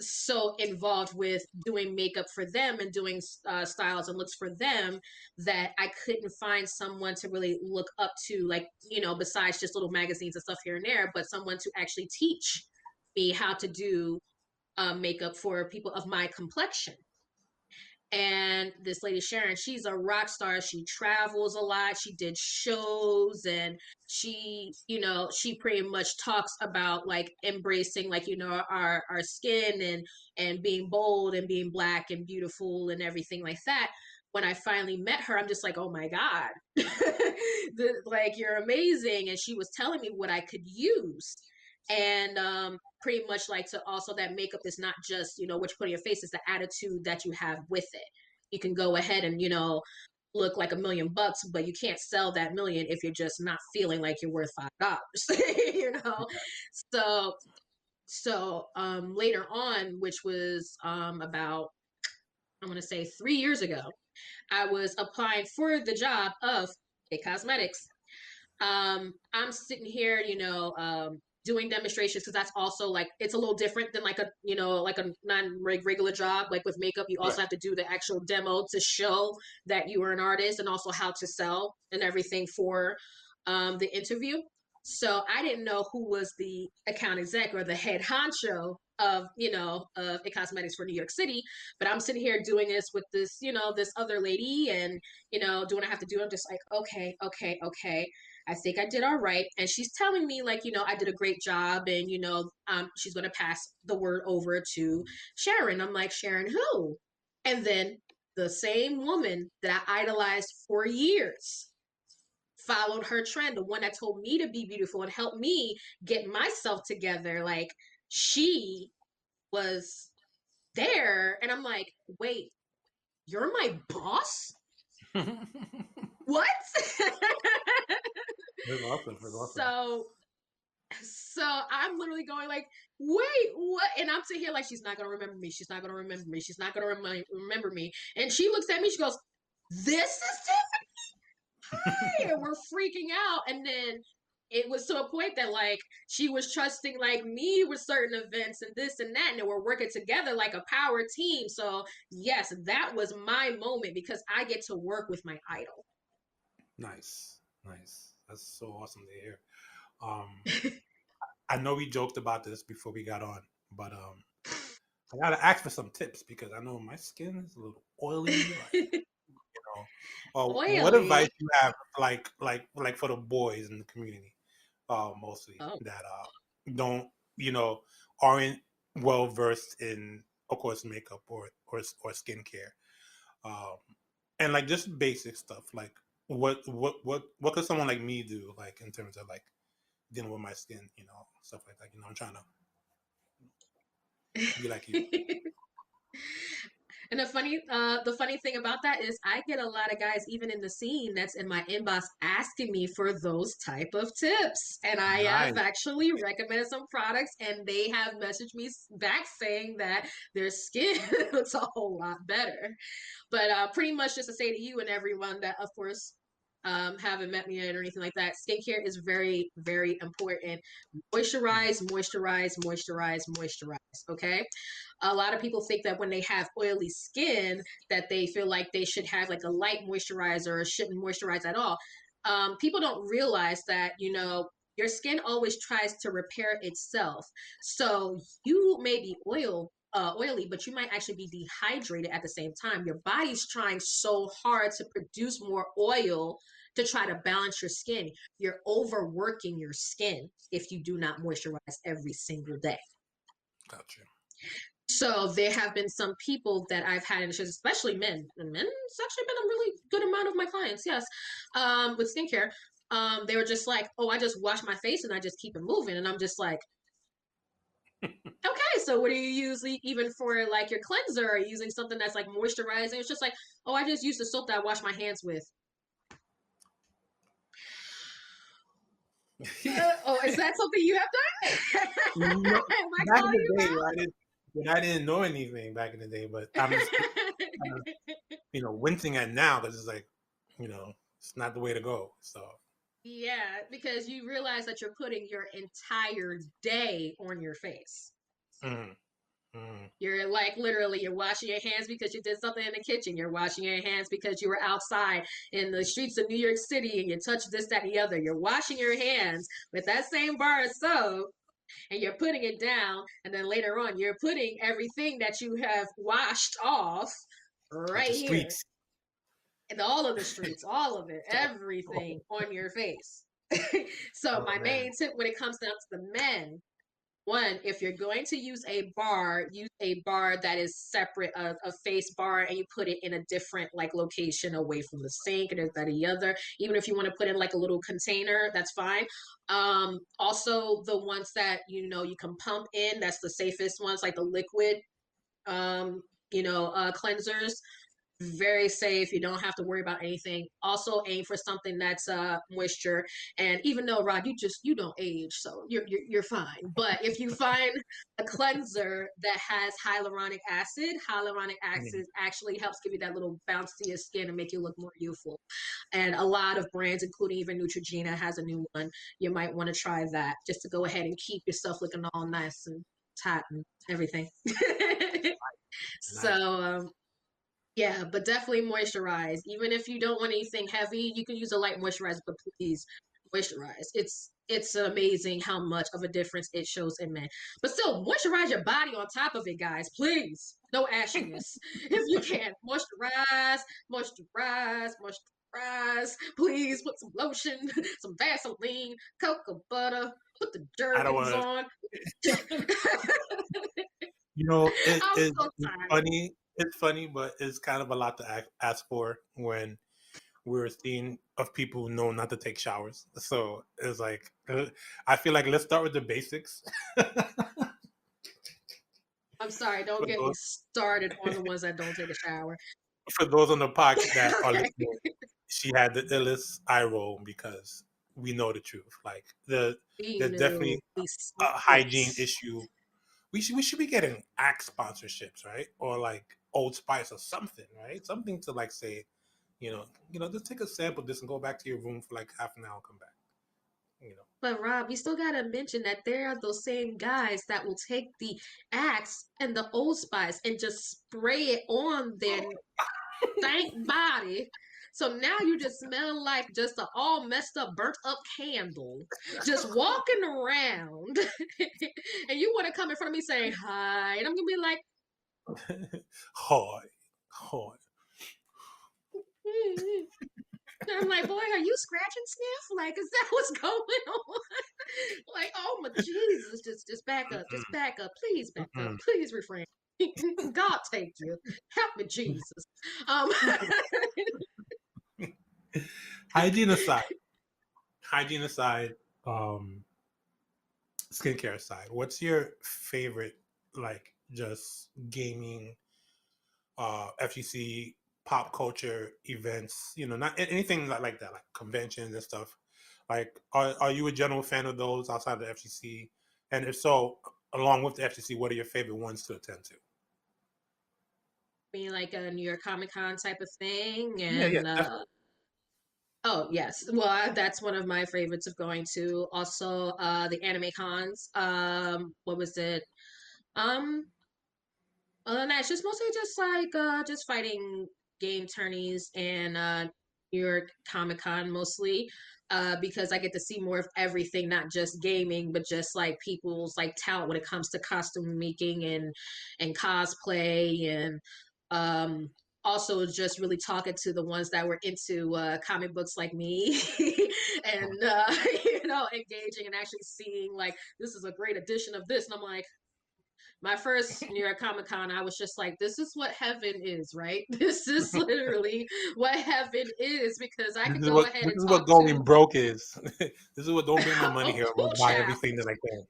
so involved with doing makeup for them and doing styles and looks for them, that I couldn't find someone to really look up to, like, besides just little magazines and stuff here and there, but someone to actually teach me how to do makeup for people of my complexion. And this lady Sharon, she's a rock star. She travels a lot. She did shows, and she pretty much talks about like embracing, like, our skin, and being bold and being black and beautiful and everything like that. When I finally met her, I'm just like, oh my God, like, you're amazing. And she was telling me what I could use. And pretty much like, to also, that makeup is not just what you put on your face, it's the attitude that you have with it. You can go ahead and look like $1,000,000, but you can't sell that million if you're just not feeling like you're worth $5. you know so later on, which was about, I'm going to say 3 years ago, I was applying for the job of a cosmetics. I'm sitting here, doing demonstrations, because that's also like, it's a little different than like a, like a non-regular job. Like with makeup, you also Right. have to do the actual demo to show that you are an artist, and also how to sell and everything for the interview. So I didn't know who was the account exec or the head honcho of a cosmetics for New York City. But I'm sitting here doing this with this other lady, and doing what I have to do. I'm just like, okay, okay, okay. I think I did all right. And she's telling me, like, I did a great job, and, she's going to pass the word over to Sharon. I'm like, Sharon, who? And then the same woman that I idolized for years followed her trend, the one that told me to be beautiful and helped me get myself together. Like, she was there. And I'm like, wait, You're my boss? What? That's awesome. That's awesome. So I'm literally going like, wait, what? And I'm sitting here like, she's not gonna remember me. She's not gonna remember me. She's not gonna remember me. And she looks at me. She goes, "This is Tiffany," and we're freaking out. And then it was to a point that like she was trusting like me with certain events and this and that, and we're working together like a power team. So yes, that was my moment because I get to work with my idol. Nice. That's so awesome to hear. I know we joked about this before we got on, but I gotta ask for some tips because I know my skin is a little oily. What Oily. advice you have, like for the boys in the community, mostly Oh. that don't aren't well versed in, of course, makeup or skincare, um, and like just basic stuff. Like what could someone like me do, like in terms of like dealing with my skin, stuff like that. I'm trying to be like you. And the funny thing about that is I get a lot of guys even in the scene that's in my inbox asking me for those type of tips. And I have Nice. actually recommended some products and they have messaged me back saying that their skin looks a whole lot better. But pretty much just to say to you and everyone that, of course, haven't met me yet or anything like that, skincare is very, very important. Moisturize, moisturize, moisturize, moisturize. Okay. A lot of people think that when they have oily skin, that they feel like they should have like a light moisturizer or shouldn't moisturize at all. People don't realize that, your skin always tries to repair itself. So you may be oily, but you might actually be dehydrated at the same time. Your body's trying so hard to produce more oil to try to balance your skin. You're overworking your skin if you do not moisturize every single day. Gotcha. So there have been some people that I've had in issues, especially men. And men, it's actually been a really good amount of my clients, yes, with skincare. They were just like, "Oh, I just wash my face and I just keep it moving," and I'm just like, "Okay, so what are you using even for like your cleanser? Are you using something that's like moisturizing?" It's just like, "Oh, I just use the soap that I wash my hands with." Oh, is that something you have done? Am I Back in calling the you day, I didn't know anything back in the day, but I'm just kind of, wincing at now because it's like, it's not the way to go. So Yeah, because you realize that you're putting your entire day on your face. mm, mm, You're like literally, you're washing your hands because you did something in the kitchen. You're washing your hands because you were outside in the streets of New York City and you touched this, that, and the other. You're washing your hands with that same bar of soap and you're putting it down. And then later on, you're putting everything that you have washed off at right the here. streets. And all of the streets, all of it, So, everything on your face. So oh my man, main tip when it comes down to the men, one, if you're going to use a bar that is separate, a face bar, and you put it in a different like location away from the sink and that the other. Even if you want to put in like a little container, that's fine. Also the ones that you can pump in, that's the safest ones, like the liquid um, cleansers, very safe. You don't have to worry about anything. Also aim for something that's moisture. And even though Rod, you don't age, so you're fine. But if you find a cleanser that has hyaluronic acid actually helps give you that little bounce to your skin and make you look more youthful. And a lot of brands, including even Neutrogena, has a new one. You might want to try that just to go ahead and keep yourself looking all nice and tight and everything. So nice. yeah, but definitely moisturize. Even if you don't want anything heavy, you can use a light moisturizer, but please moisturize. It's amazing how much of a difference it shows in men. But still, moisturize your body on top of it, guys. Please. No ashiness. If you can. Moisturize, moisturize, moisturize. Please put some lotion, some Vaseline, cocoa butter, put the I don't Jergens want on. I'm it's so tired. funny. It's funny, but it's kind of a lot to ask for when we're seeing of people who know not to take showers. So it's like, I feel like let's start with the basics. I'm sorry, don't get me started on the ones that don't take a shower. for those on the podcast that are Okay. listening, she had the illest eye roll because we know the truth. Like You there's definitely know, the a hygiene secrets. issue. We should be getting Axe sponsorships, right? Or like Old Spice or something, right? Something to like say, just take a sample of this and go back to your room for like half an hour and come back. You know. But Rob, you still gotta mention that there are those same guys that will take the Axe and the Old Spice and just spray it on their stank body. So now you just smell like just a all messed up, burnt up candle, just walking around. And you want to come in front of me saying hi, and I'm gonna be like, Hard, hard. mm. I'm like, boy, are you scratch and sniff? Like, is that what's going on? Like, oh my Jesus, just back up, please back up, Mm-mm. please refrain. God take you, help me, Jesus. Um, Hygiene aside, hygiene aside, um, skincare aside, what's your favorite like just gaming, FGC pop culture events? Not anything like that, like conventions and stuff. Like, are you a general fan of those outside of the FGC? And if so, along with the FGC, what are your favorite ones to attend to? being like a New York Comic Con type of thing, Yeah, yeah, and definitely. oh yes, well that's one of my favorites of going to. Also, the anime cons. What was it? Um, Other than that, it's just mostly just like just fighting game tourneys and New York Comic Con mostly. Because I get to see more of everything, not just gaming, but just like people's like talent when it comes to costume making and cosplay and um also just really talking to the ones that were into comic books like me and engaging and actually seeing like this is a great edition of this and I'm like my first New York Comic Con, I was just like, this is what heaven is, right? This is literally what heaven is because I This could is go what ahead this and is talk what to, going broke is. This is what don't bring my money oh, here. I'm oh gonna buy child. everything that I can.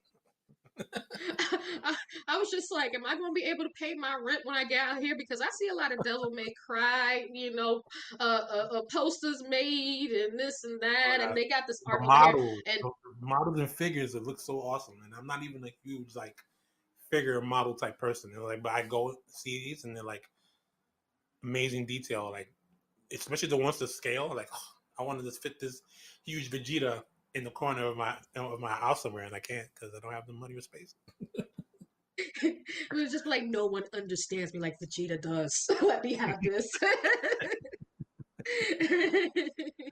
I was just like, am I going to be able to pay my rent when I get out here? Because I see a lot of Devil May Cry, posters made and this and that, and Uh, they got this the art over here, models, and the models and figures, it looks so awesome. And I'm not even a huge like figure model type person. Like, but I go see these and they're like amazing detail. Like, especially the ones to scale. Like, oh, I want to just fit this huge Vegeta in the corner of my house somewhere, and I can't because I don't have the money or space. it was just like no one understands me like Vegeta does. Let me have this.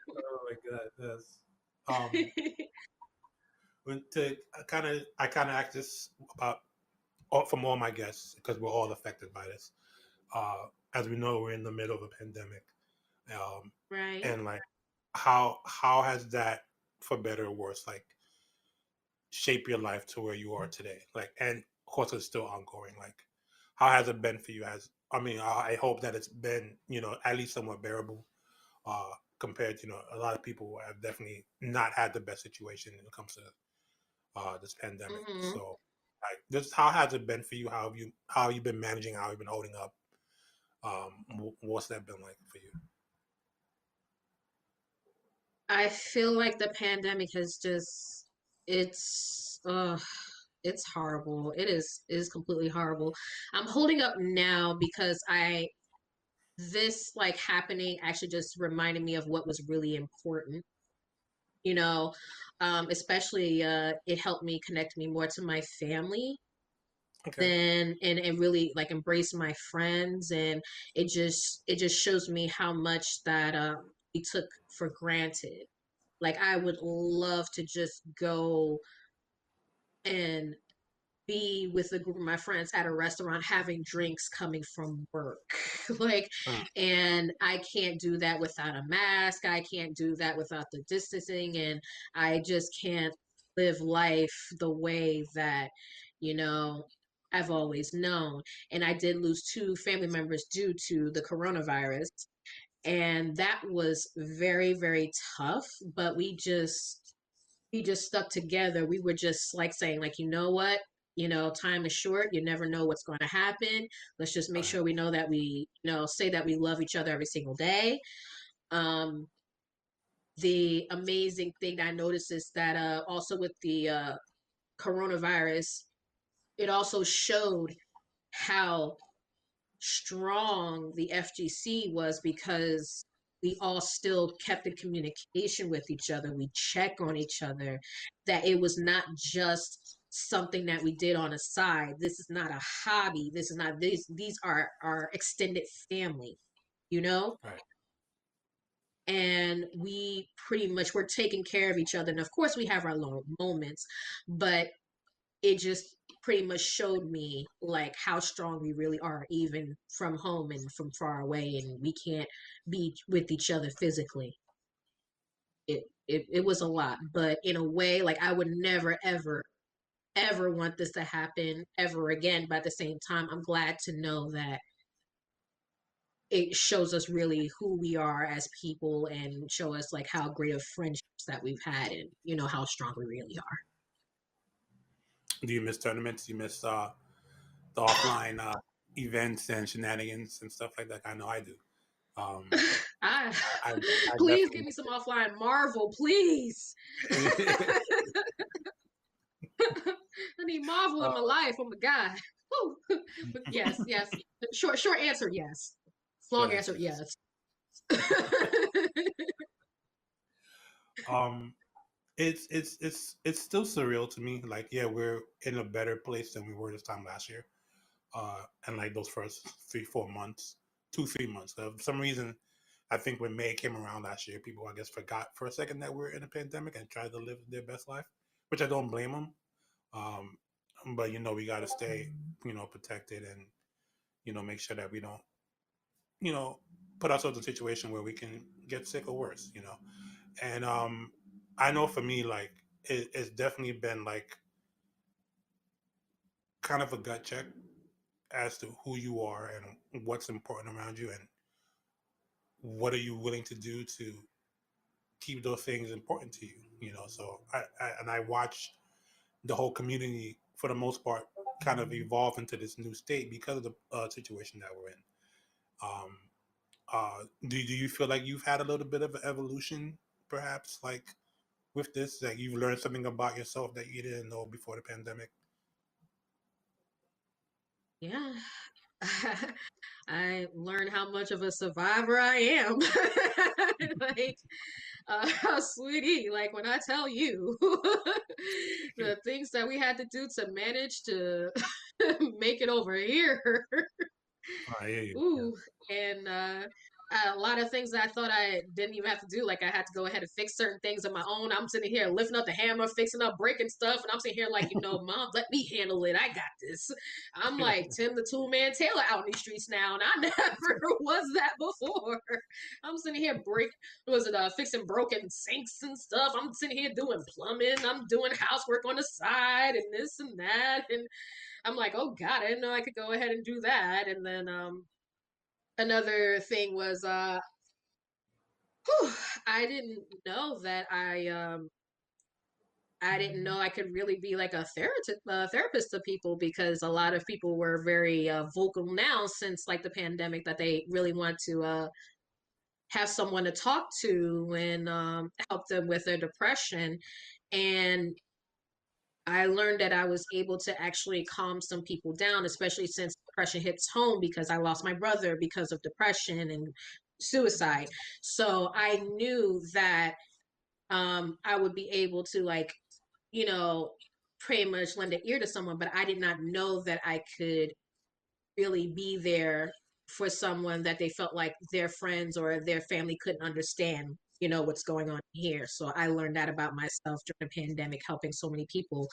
Oh my god, that's um. When to I kind of ask this about from all my guests because we're all affected by this. As we know, we're in the middle of a pandemic, um, Right. and like how has that, for better or worse, like shape your life to where you are today? Like, and of course, it's still ongoing. Like, how has it been for you? I hope that it's been at least somewhat bearable. Compared to a lot of people have definitely not had the best situation when it comes to this pandemic. Hmm. So, like, this how has it been for you? How have you been managing? How have you been holding up? What's that been like for you? I feel like the pandemic has just it's it's horrible. It is completely horrible. I'm holding up now because I this like happening actually just reminded me of what was really important, you know. Especially it helped me connect me more to my family Okay. than and really like embrace my friends and it just shows me how much that we took for granted. Like I would love to just go and be with a group of my friends at a restaurant having drinks coming from work. Like, Mm. and I can't do that without a mask. I can't do that without the distancing. And I just can't live life the way that, you know, I've always known. And I did lose two family members due to the coronavirus. And that was very, very tough. But we just stuck together. We were just like saying, like, you know what? time is short. You never know what's going to happen. Let's just make Right. sure we know that we, say that we love each other every single day. Um, the amazing thing that I noticed is that also with the coronavirus, it also showed how strong the FGC was because we all still kept in communication with each other. We check on each other, that it was not just something that we did on a side. This is not a hobby. This is not these are our extended family, you know? Right. And we pretty much were taking care of each other. And of course we have our low moments, but it just pretty much showed me like how strong we really are, even from home and from far away, and we can't be with each other physically. It was a lot, but in a way, like I would never ever want this to happen ever again. But at the same time, I'm glad to know that it shows us really who we are as people and show us like how great of friendships that we've had, and how strong we really are. Do you miss tournaments? You miss the offline events and shenanigans and stuff like that? I know I do. Um, I I Please definitely give me some offline Marvel, please. miss it. I need Marvel in my life. Oh my god. Woo. But yes, yes. Short answer, yes. Short Long answer, answer, yes. yes. Um, it's still surreal to me. Like, yeah, we're in a better place than we were this time last year. And like those first 3 4 months, 2 3 months. For some reason, I think when May came around last year, people I guess forgot for a second that we're in a pandemic and tried to live their best life, which I don't blame them. Um, but we got to stay protected and make sure that we don't you know put ourselves in a situation where we can get sick or worse. And I know for me, like it's definitely been like kind of a gut check as to who you are and what's important around you and what are you willing to do to keep those things important to you. So I watched the whole community for the most part kind of evolve into this new state because of the situation that we're in. um do you feel like you've had a little bit of an evolution, perhaps, like with this, that you've learned something about yourself that you didn't know before the pandemic? Yeah. I learned how much of a survivor I am. Like, sweetie, like when I tell you the things that we had to do to manage to make it over here. I hear you. Yeah. Ooh, and a lot of things that I thought I didn't even have to do. Like I had to go ahead and fix certain things on my own. I'm sitting here lifting up the hammer, fixing up, breaking stuff, and I'm sitting here like, Mom, let me handle it. I got this. I'm like Tim the Tool Man Taylor out in these streets now, and I never was that before. I'm sitting here fixing broken sinks and stuff. I'm sitting here doing plumbing. I'm doing housework on the side and this and that, and I'm like, oh God, I didn't know I could go ahead and do that. And then another thing was whew, I didn't know that I didn't know I could really be like a therapist to people, because a lot of people were very vocal now since like the pandemic that they really want to have someone to talk to and help them with their depression. And I learned that I was able to actually calm some people down, especially since depression hits home, because I lost my brother because of depression and suicide. So I knew that I would be able to, like, you know, pretty much lend an ear to someone, but I did not know that I could really be there for someone that they felt like their friends or their family couldn't understand, what's going on here. So I learned that about myself during the pandemic, helping so many people,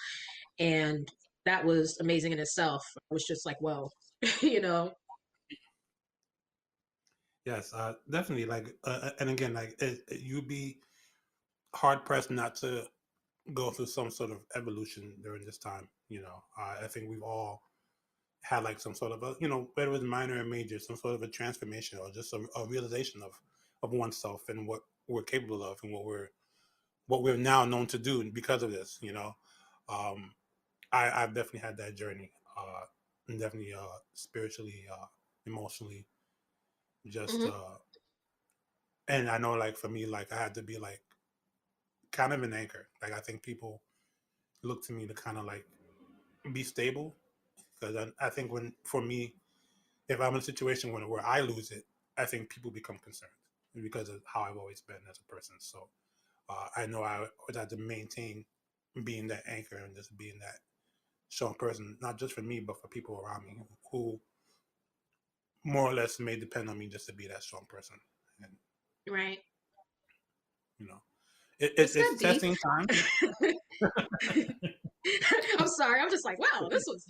and that was amazing in itself. I was just like, whoa, you know. Yes, definitely. Like, and again, like you'd be hard pressed not to go through some sort of evolution during this time. I think we've all had like some sort of a, whether it was minor or major, some sort of a transformation or just a realization of oneself and what we're capable of and what we're now known to do because of this. Um, I've definitely had that journey, and definitely spiritually, emotionally, just Hmm. and I know like for me, like I had to be like kind of an anchor. Like I think people look to me to kind of like be stable because I think when for me, if I'm in a situation where I lose it, I think people become concerned because of how I've always been as a person. So I know I would have to maintain being that anchor and just being that strong person, not just for me, but for people around me who more or less may depend on me just to be that strong person. And Right. you know, It's it's that deep. testing time. I'm sorry. I'm just like, wow, this was.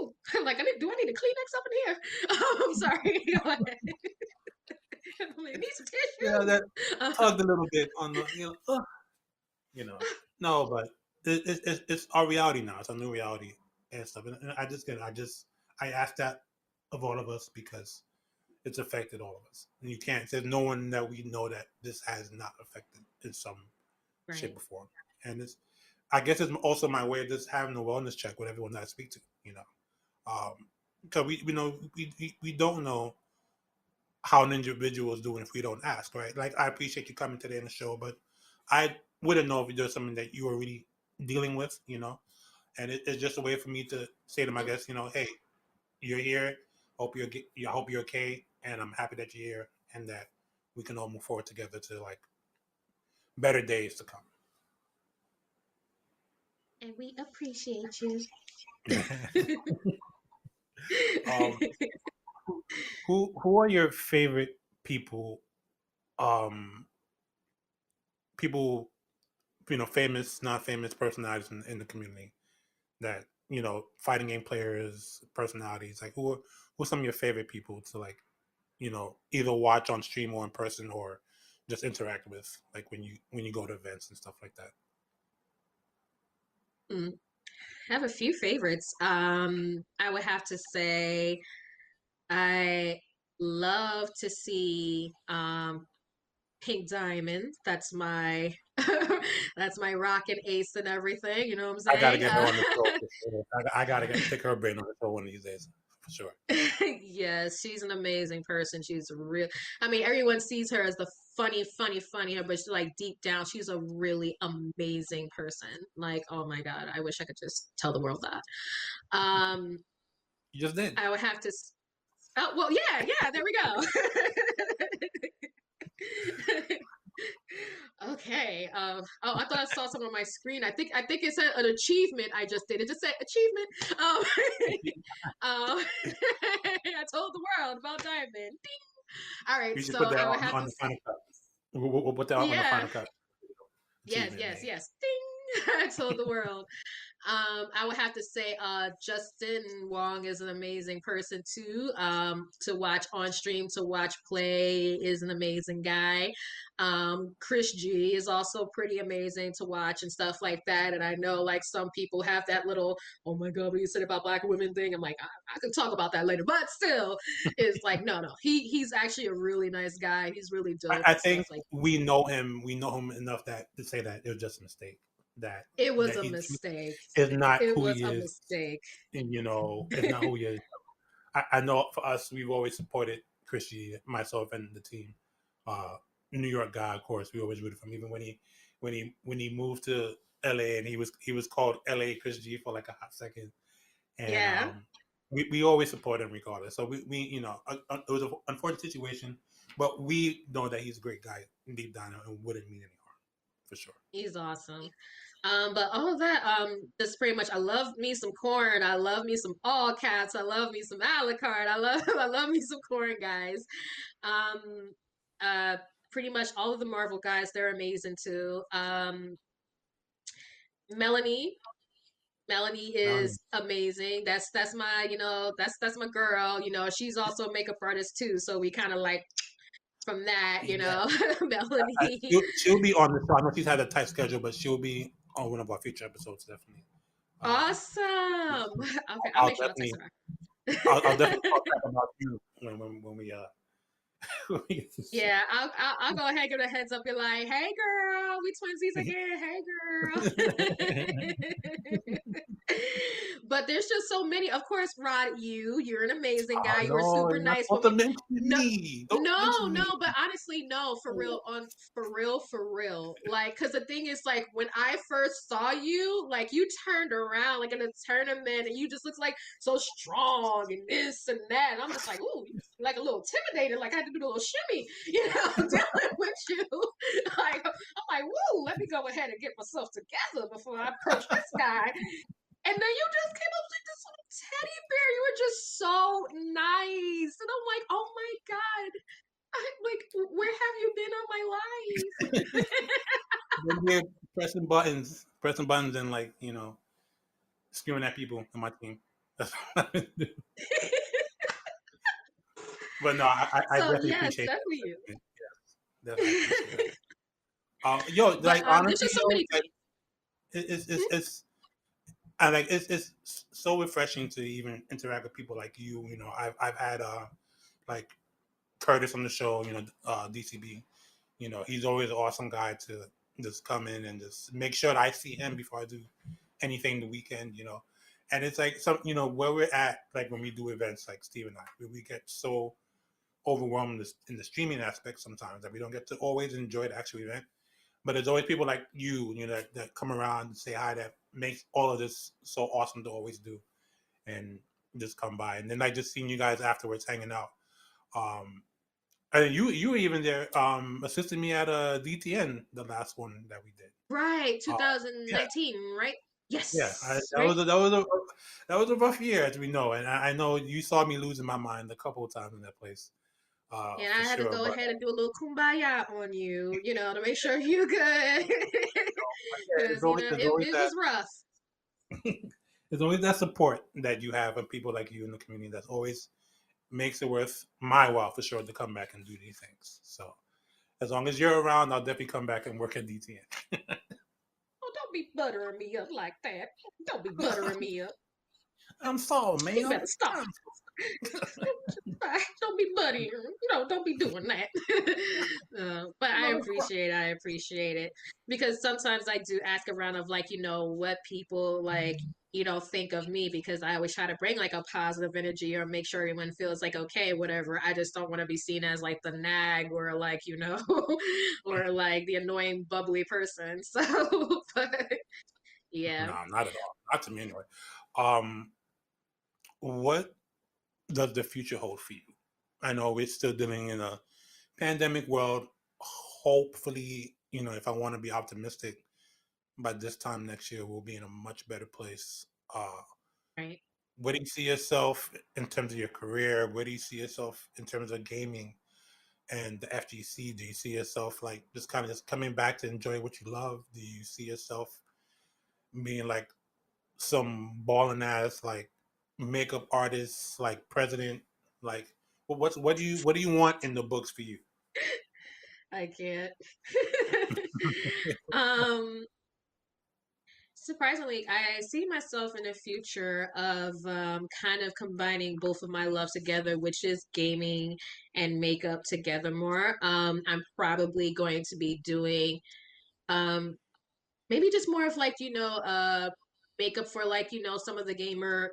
Ooh. I'm like, do I need a Kleenex up in here? I'm sorry. Go ahead. Need some Yeah, that tissue. tugged a little bit on the you know. No, but it's our reality now. It's a new reality and stuff. And I ask that of all of us because it's affected all of us. And you can't. There's no one that we know that this has not affected in some shape Right. or form. And it's, I guess, it's also my way of just having a wellness check with everyone that I speak to. Because we know we don't know how an individual is doing if we don't ask, right? Like I appreciate you coming today on the show, but I wouldn't know if there's something that you are really dealing with, And it's just a way for me to say to my guests, hey, you're here. I hope you're okay, and I'm happy that you're here, and that we can all move forward together to like better days to come. And we appreciate you. um, who are your favorite people? Um, people, famous, not famous personalities in the community that fighting game players, personalities. Like who are some of your favorite people to like either watch on stream or in person or just interact with, like when you go to events and stuff like that. Mm, I have a few favorites. I would have to say I love to see Pink Diamond. That's my that's my rockin' ace and everything. You know what I'm I gotta saying? get her on the show for sure. I gotta pick her brain on the show one of these days for sure. Yes, she's an amazing person. She's real. I mean, everyone sees her as the funny, but she's like deep down, she's a really amazing person. Like, oh my God, I wish I could just tell the world that. Um, You just did. I would have to. Oh well, yeah. There we go. Okay. Oh, I thought I saw something on my screen. I think it said an achievement. I just did. It just said achievement. I told the world about Diamond. Ding. All right. You should So put that I would have on to. the final cut. We'll put that on the Yeah. final cut. Yes. Achievement Yes. made. Yes. Ding. I told the world. I would have to say Justin Wong is an amazing person too. To watch on stream, to watch play is an amazing guy. Chris G is also pretty amazing to watch and stuff like that. And I know like some people have that little, oh my God, what you said about black women thing. I'm like, I can talk about that later, but still, it's like, no. He's actually a really nice guy. He's really dope I and stuff think like. we know him. We know him enough that to say that it was just a mistake. That It was that a he mistake. is not It who was he a is, mistake. and it's not who he is. I know for us, we've always supported Christy, myself, and the team. Uh, New York guy, of course, we always rooted for him. Even when he moved to LA, and he was called LA Chris G for like a hot second, and Yeah. we always support him regardless. So we it was an unfortunate situation, but we know that he's a great guy deep down and wouldn't mean any harm for sure. He's awesome. But all of that, that's pretty much. I love me some corn. I love me some all cats. I love me some Alucard. I love me some corn guys. Um, uh, Pretty much all of the Marvel guys, they're amazing too. Melanie, Melanie Melanie, is amazing. That's my, that's my girl. She's also a makeup artist too. So we kind of like from that, yeah, Melanie. she'll be on the show. I know she's had a tight schedule, but she'll be on one of our future episodes definitely. Uh, Awesome. Okay, I'll I'll make sure I'll text definitely, her I'll back. definitely talk about you when we when we get to the show. Yeah, I'll go ahead and give her a heads up. Be like, hey girl, we twinsies again. Hey girl. but there's just so many. Of course, Rod, you're an amazing Oh guy. You're no, super you're not nice with supposed to me. mention No, me. Don't no, mention me. no, but honestly, no, for real, for real. Like, cause the thing is, like, when I first saw you, like, you turned around, like, in a tournament, and you just looked like so strong and this and that, and I'm just like, ooh, like a little intimidated, like I had to do the little shimmy, dealing with you. Like, I'm like, woo, let me go ahead and get myself together before I approach this guy. And then you just came up like this little teddy bear. You were just so nice. And I'm like, oh my God. Like, where have you been all my life? Then we're pressing buttons, and like screaming at people on my team. That's what I do. But no, I So definitely yes, appreciate definitely you. that. Yeah, definitely appreciate that. Yo, But like there's honestly, just so yo, many like things. it's I like it's so refreshing to even interact with people like you. I've had like Curtis on the show. DCB. He's always an awesome guy to just come in and just make sure that I see him before I do anything the weekend. And it's like some where we're at, like when we do events like Steve and I, we get so overwhelmed in the streaming aspect sometimes that we don't get to always enjoy the actual event. But there's always people like you, that come around and say hi, that makes all of this so awesome to always do, and just come by. And then I just seen you guys afterwards hanging out. Um, and you were even there, assisting me at a DTN, the last one that we did. Right, Uh, yeah, 2019, right? yeah. Yes, That right? was that was a rough year, as we know, and I know you saw me losing my mind a couple of times in that place, And for I had to sure. go But ahead and do a little kumbaya on you, to make sure you good. yeah, Because, there's it, always it that was rough. there's always that support that you have of people like you in the community. That's always makes it worth my while for sure to come back and do these things. So as long as you're around, I'll definitely come back and work at DTN. Oh, don't be buttering me up like that. Don't be buttering me up. I'm sorry, You ma'am. better stop. Don't be buddying. Don't be doing that. But I appreciate it because sometimes I do ask around of like what people like think of me because I always try to bring like a positive energy or make sure everyone feels like okay, whatever. I just don't want to be seen as like the nag or like or like the annoying bubbly person. So, but yeah. No, not at all. Not to me anyway. Um, what does the future hold for you? I know we're still dealing in a pandemic world. Hopefully, if I want to be optimistic, by this time next year, we'll be in a much better place. Right. Where do you see yourself in terms of your career? Where do you see yourself in terms of gaming and the FGC? Do you see yourself like just kind of just coming back to enjoy what you love? Do you see yourself being like some balling ass like makeup artist, like president? Like, what do you want in the books for you? I can't. um Surprisingly, I see myself in the future of kind of combining both of my loves together, which is gaming and makeup together more. I'm probably going to be doing um, maybe just more of like, makeup for like, some of the gamer,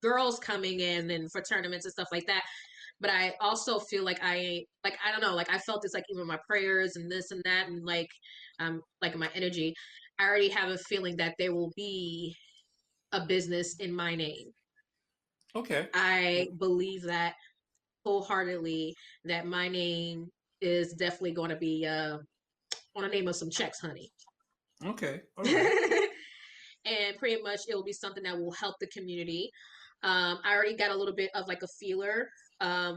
girls coming in and for tournaments and stuff like that. But I also feel like I don't know, like I felt this like even my prayers and this and that and like my energy. I already have a feeling that there will be a business in my name. Okay. I believe that wholeheartedly that my name is definitely going to be on the name of some checks, honey. Okay. All right. And pretty much it will be something that will help the community. I already got a little bit of like a feeler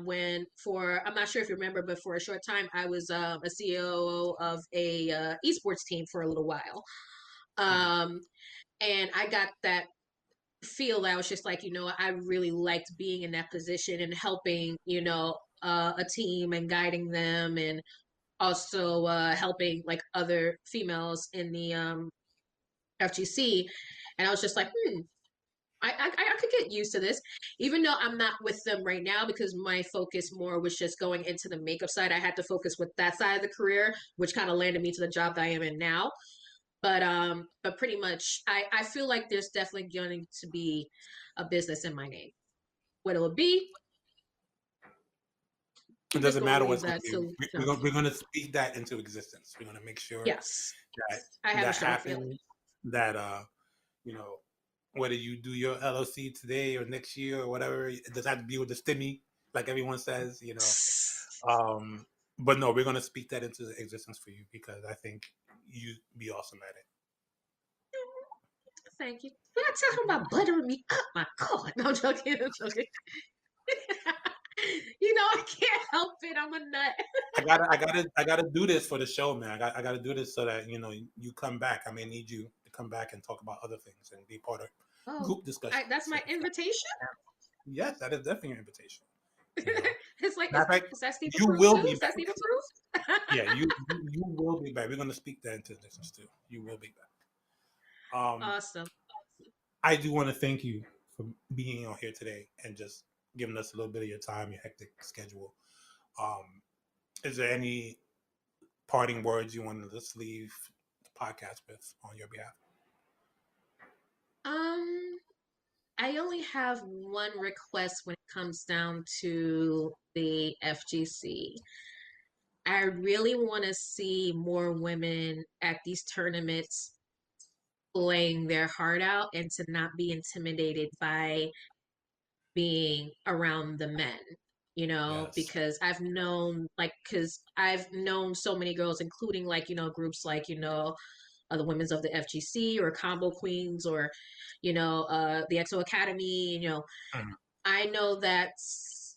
when for I'm not sure if you remember, but for a short time I was a CEO of a esports team for a little while, Mhm. um, and I got that feel that I was just like I really liked being in that position and helping a team and guiding them and also helping like other females in the FGC, and I was just like, I could get used to this, even though I'm not with them right now because my focus more was just going into the makeup side. I had to focus with that side of the career, which kind of landed me to the job that I am in now. But pretty much, I feel like there's definitely going to be a business in my name. What it will be, It I'm just doesn't gonna matter leave what's going that to be. to We're going to speak that into existence. We're going to make sure yes. that I have a that strong feeling. happens. That you know, whether you do your LLC today or next year or whatever, it doesn't have to be with the stimmy, like everyone says. But no, we're going to speak that into existence for you because I think you'd be awesome at it. Thank you. When I tell him about buttering me up, my God. No, I'm joking. I'm joking. I can't help it. I'm a nut. I gotta do this for the show, man. I gotta do this so that you come back. I may need you to come back and talk about other things and be part of Oh, group discussion. that's my invitation. Yes, that is definitely your invitation. You know, It's like, matter of fact, is that Steve you approved will too? be Is back. that Steve approved? Yeah, you will be back. We're gonna speak that into existence too. You will be back. Awesome. I do want to thank you for being on here today and just giving us a little bit of your time, your hectic schedule. Is there any parting words you want to just leave the podcast with on your behalf? Um, I only have one request when it comes down to the FGC. I really want to see more women at these tournaments playing their heart out and to not be intimidated by being around the men, Yes. because I've known so many girls, including groups like, the women's of the FGC or Combo Queens or, the EXO Academy, Mhm. I know that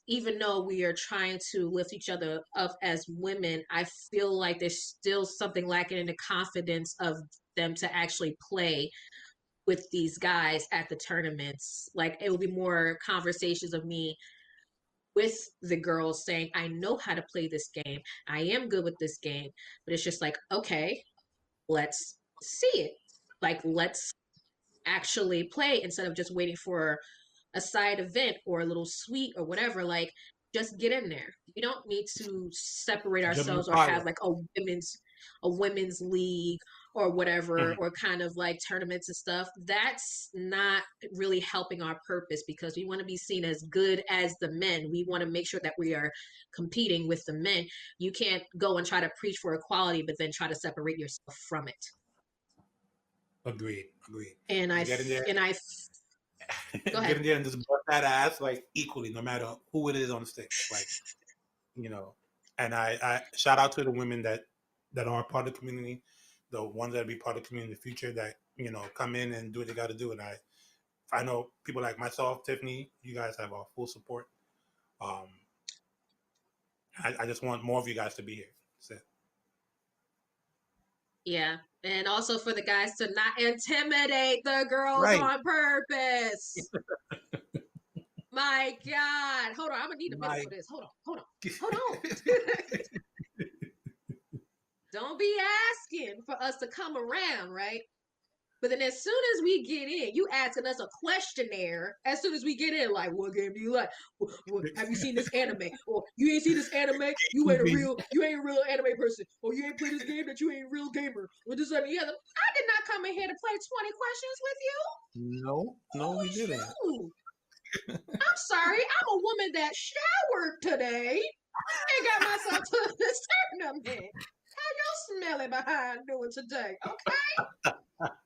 even though we are trying to lift each other up as women, I feel like there's still something lacking in the confidence of them to actually play with these guys at the tournaments. Like it will be more conversations of me with the girls saying, I know how to play this game. I am good with this game. But it's just like, okay, let's see it. Like, let's actually play instead of just waiting for a side event or a little suite or whatever. Like, just get in there. We don't need to separate Jump in the ourselves or fire. have like a women's league or whatever, Mhm. or kind of like tournaments and stuff. That's not really helping our purpose because we want to be seen as good as the men. We want to make sure that we are competing with the men. You can't go and try to preach for equality but then try to separate yourself from it. Agreed. Agreed. And I Just get in there, and I go get ahead. in there, and just bust that ass like equally, no matter who it is on the stage. Like you know, and I shout out to the women that are part of the community, the ones that be part of the community in the future that come in and do what they got to do. And I know people like myself, Tiffany, you guys have our full support. Um, I just want more of you guys to be here. That's it. Yeah. And also for the guys to not intimidate the girls Right. on purpose. My God. Hold on. I'm gonna need a minute My for this. Hold on. Don't be asking for us to come around, right? But then as soon as we get in, you asking us a questionnaire. As soon as we get in, like, what game do you like? Have you seen this anime? Or you ain't seen this anime? You ain't a real anime person. Or you ain't played this game that you ain't a real gamer. Or this and the other. I did not come in here to play 20 questions with you. no, Who we is didn't. you? I'm sorry. I'm a woman that showered today and got myself to this tournament. How you smelly behind doing today? Okay?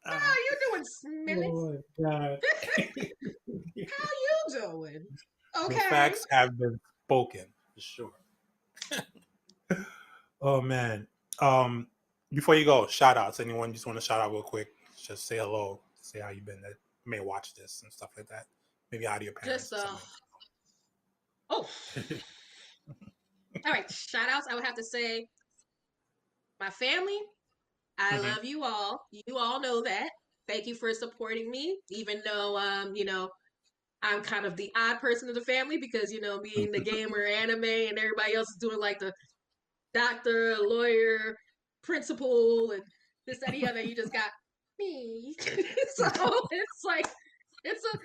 How you doing, smelly? Oh my god. How you doing? The Okay. facts have been spoken for sure. Oh man. Um, Before you go, shout outs. Anyone you just want to shout out real quick? Just say hello, say how you been. That may watch this and stuff like that. Maybe out to your parents Just or something. oh. All right. Shout outs. I would have to say my family. I Mhm. love you all. You all know that. Thank you for supporting me, even though I'm kind of the odd person of the family because being the gamer, anime, and everybody else is doing like the doctor, lawyer, principal, and this, that, the other. You just got me. So it's like it's a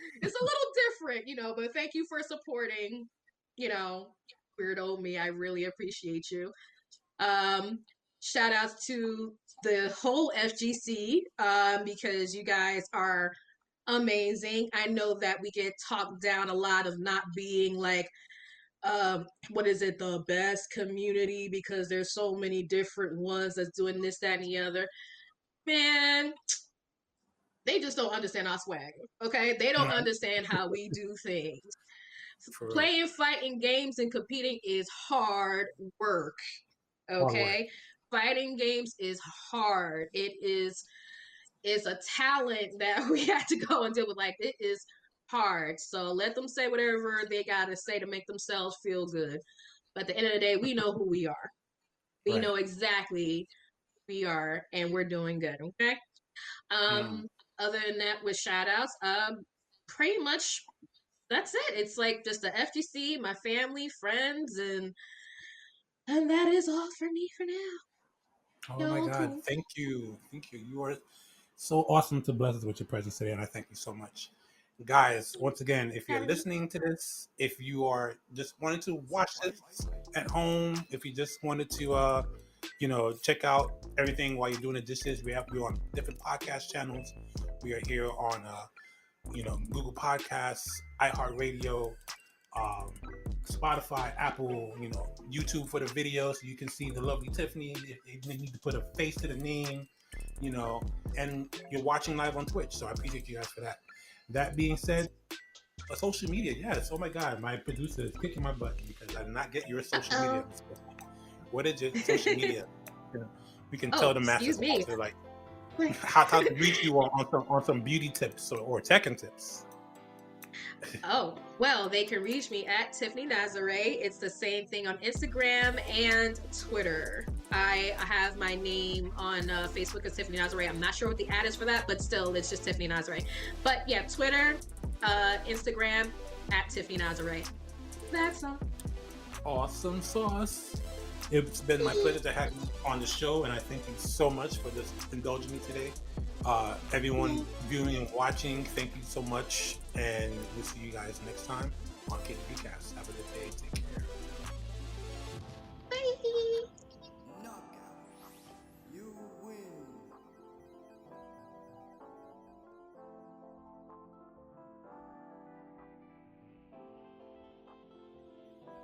little different, but thank you for supporting, you know, weirdo me. I really appreciate you. Um Shout outs to the whole FGC because you guys are amazing. I know that we get talked down a lot of not being like what is it, the best community because there's so many different ones that's doing this, that, and the other. Man, they just don't understand our swag. Okay, they don't Mhm. understand how we do things. For real. Playing fighting games and competing is hard work. Hard work. Okay, fighting games is hard. It's a talent that we have to go and deal with. Like, it is hard. So let them say whatever they gotta say to make themselves feel good. But at the end of the day, we know who we are. We Right. know exactly who we are, and we're doing good. Okay. Mm. Um. Other than that, with shout outs, pretty much that's it. It's like just the FGC, my family, friends, and that is all for me for now. Oh my Y'all God. cool. Thank you. Thank you. You are so awesome to bless us with your presence today, and I thank you so much. Guys, once again, if you're Having me. listening to this, if you are just wanted to watch this at home, if you just wanted to check out everything while you're doing the dishes, we're on different podcast channels. We are here on Google Podcasts, iHeartRadio, um, Spotify, Apple, YouTube for the video, so you can see the lovely Tiffany. If they need to put a face to the name, and you're watching live on Twitch. So I appreciate you guys for that. That being said, social media, yes. Oh my God, my producer is kicking my butt because I did not get your social media. Uh-oh. What is your social media? We can tell Oh, the masses excuse me. also like how to reach you on some beauty tips or tech tips. Oh, well, they can reach me at Tiffany Nazare. It's the same thing on Instagram and Twitter. I have my name on Facebook as Tiffany Nazare. I'm not sure what the ad is for that, but still, it's just Tiffany Nazare. But yeah, Twitter, Instagram, at Tiffany Nazare. That's all. Awesome sauce. It's been my pleasure to have you on the show, and I thank you so much for just indulging me today. Everyone viewing and watching, thank you so much, and we'll see you guys next time on KPBCast. Have a good day. Take care.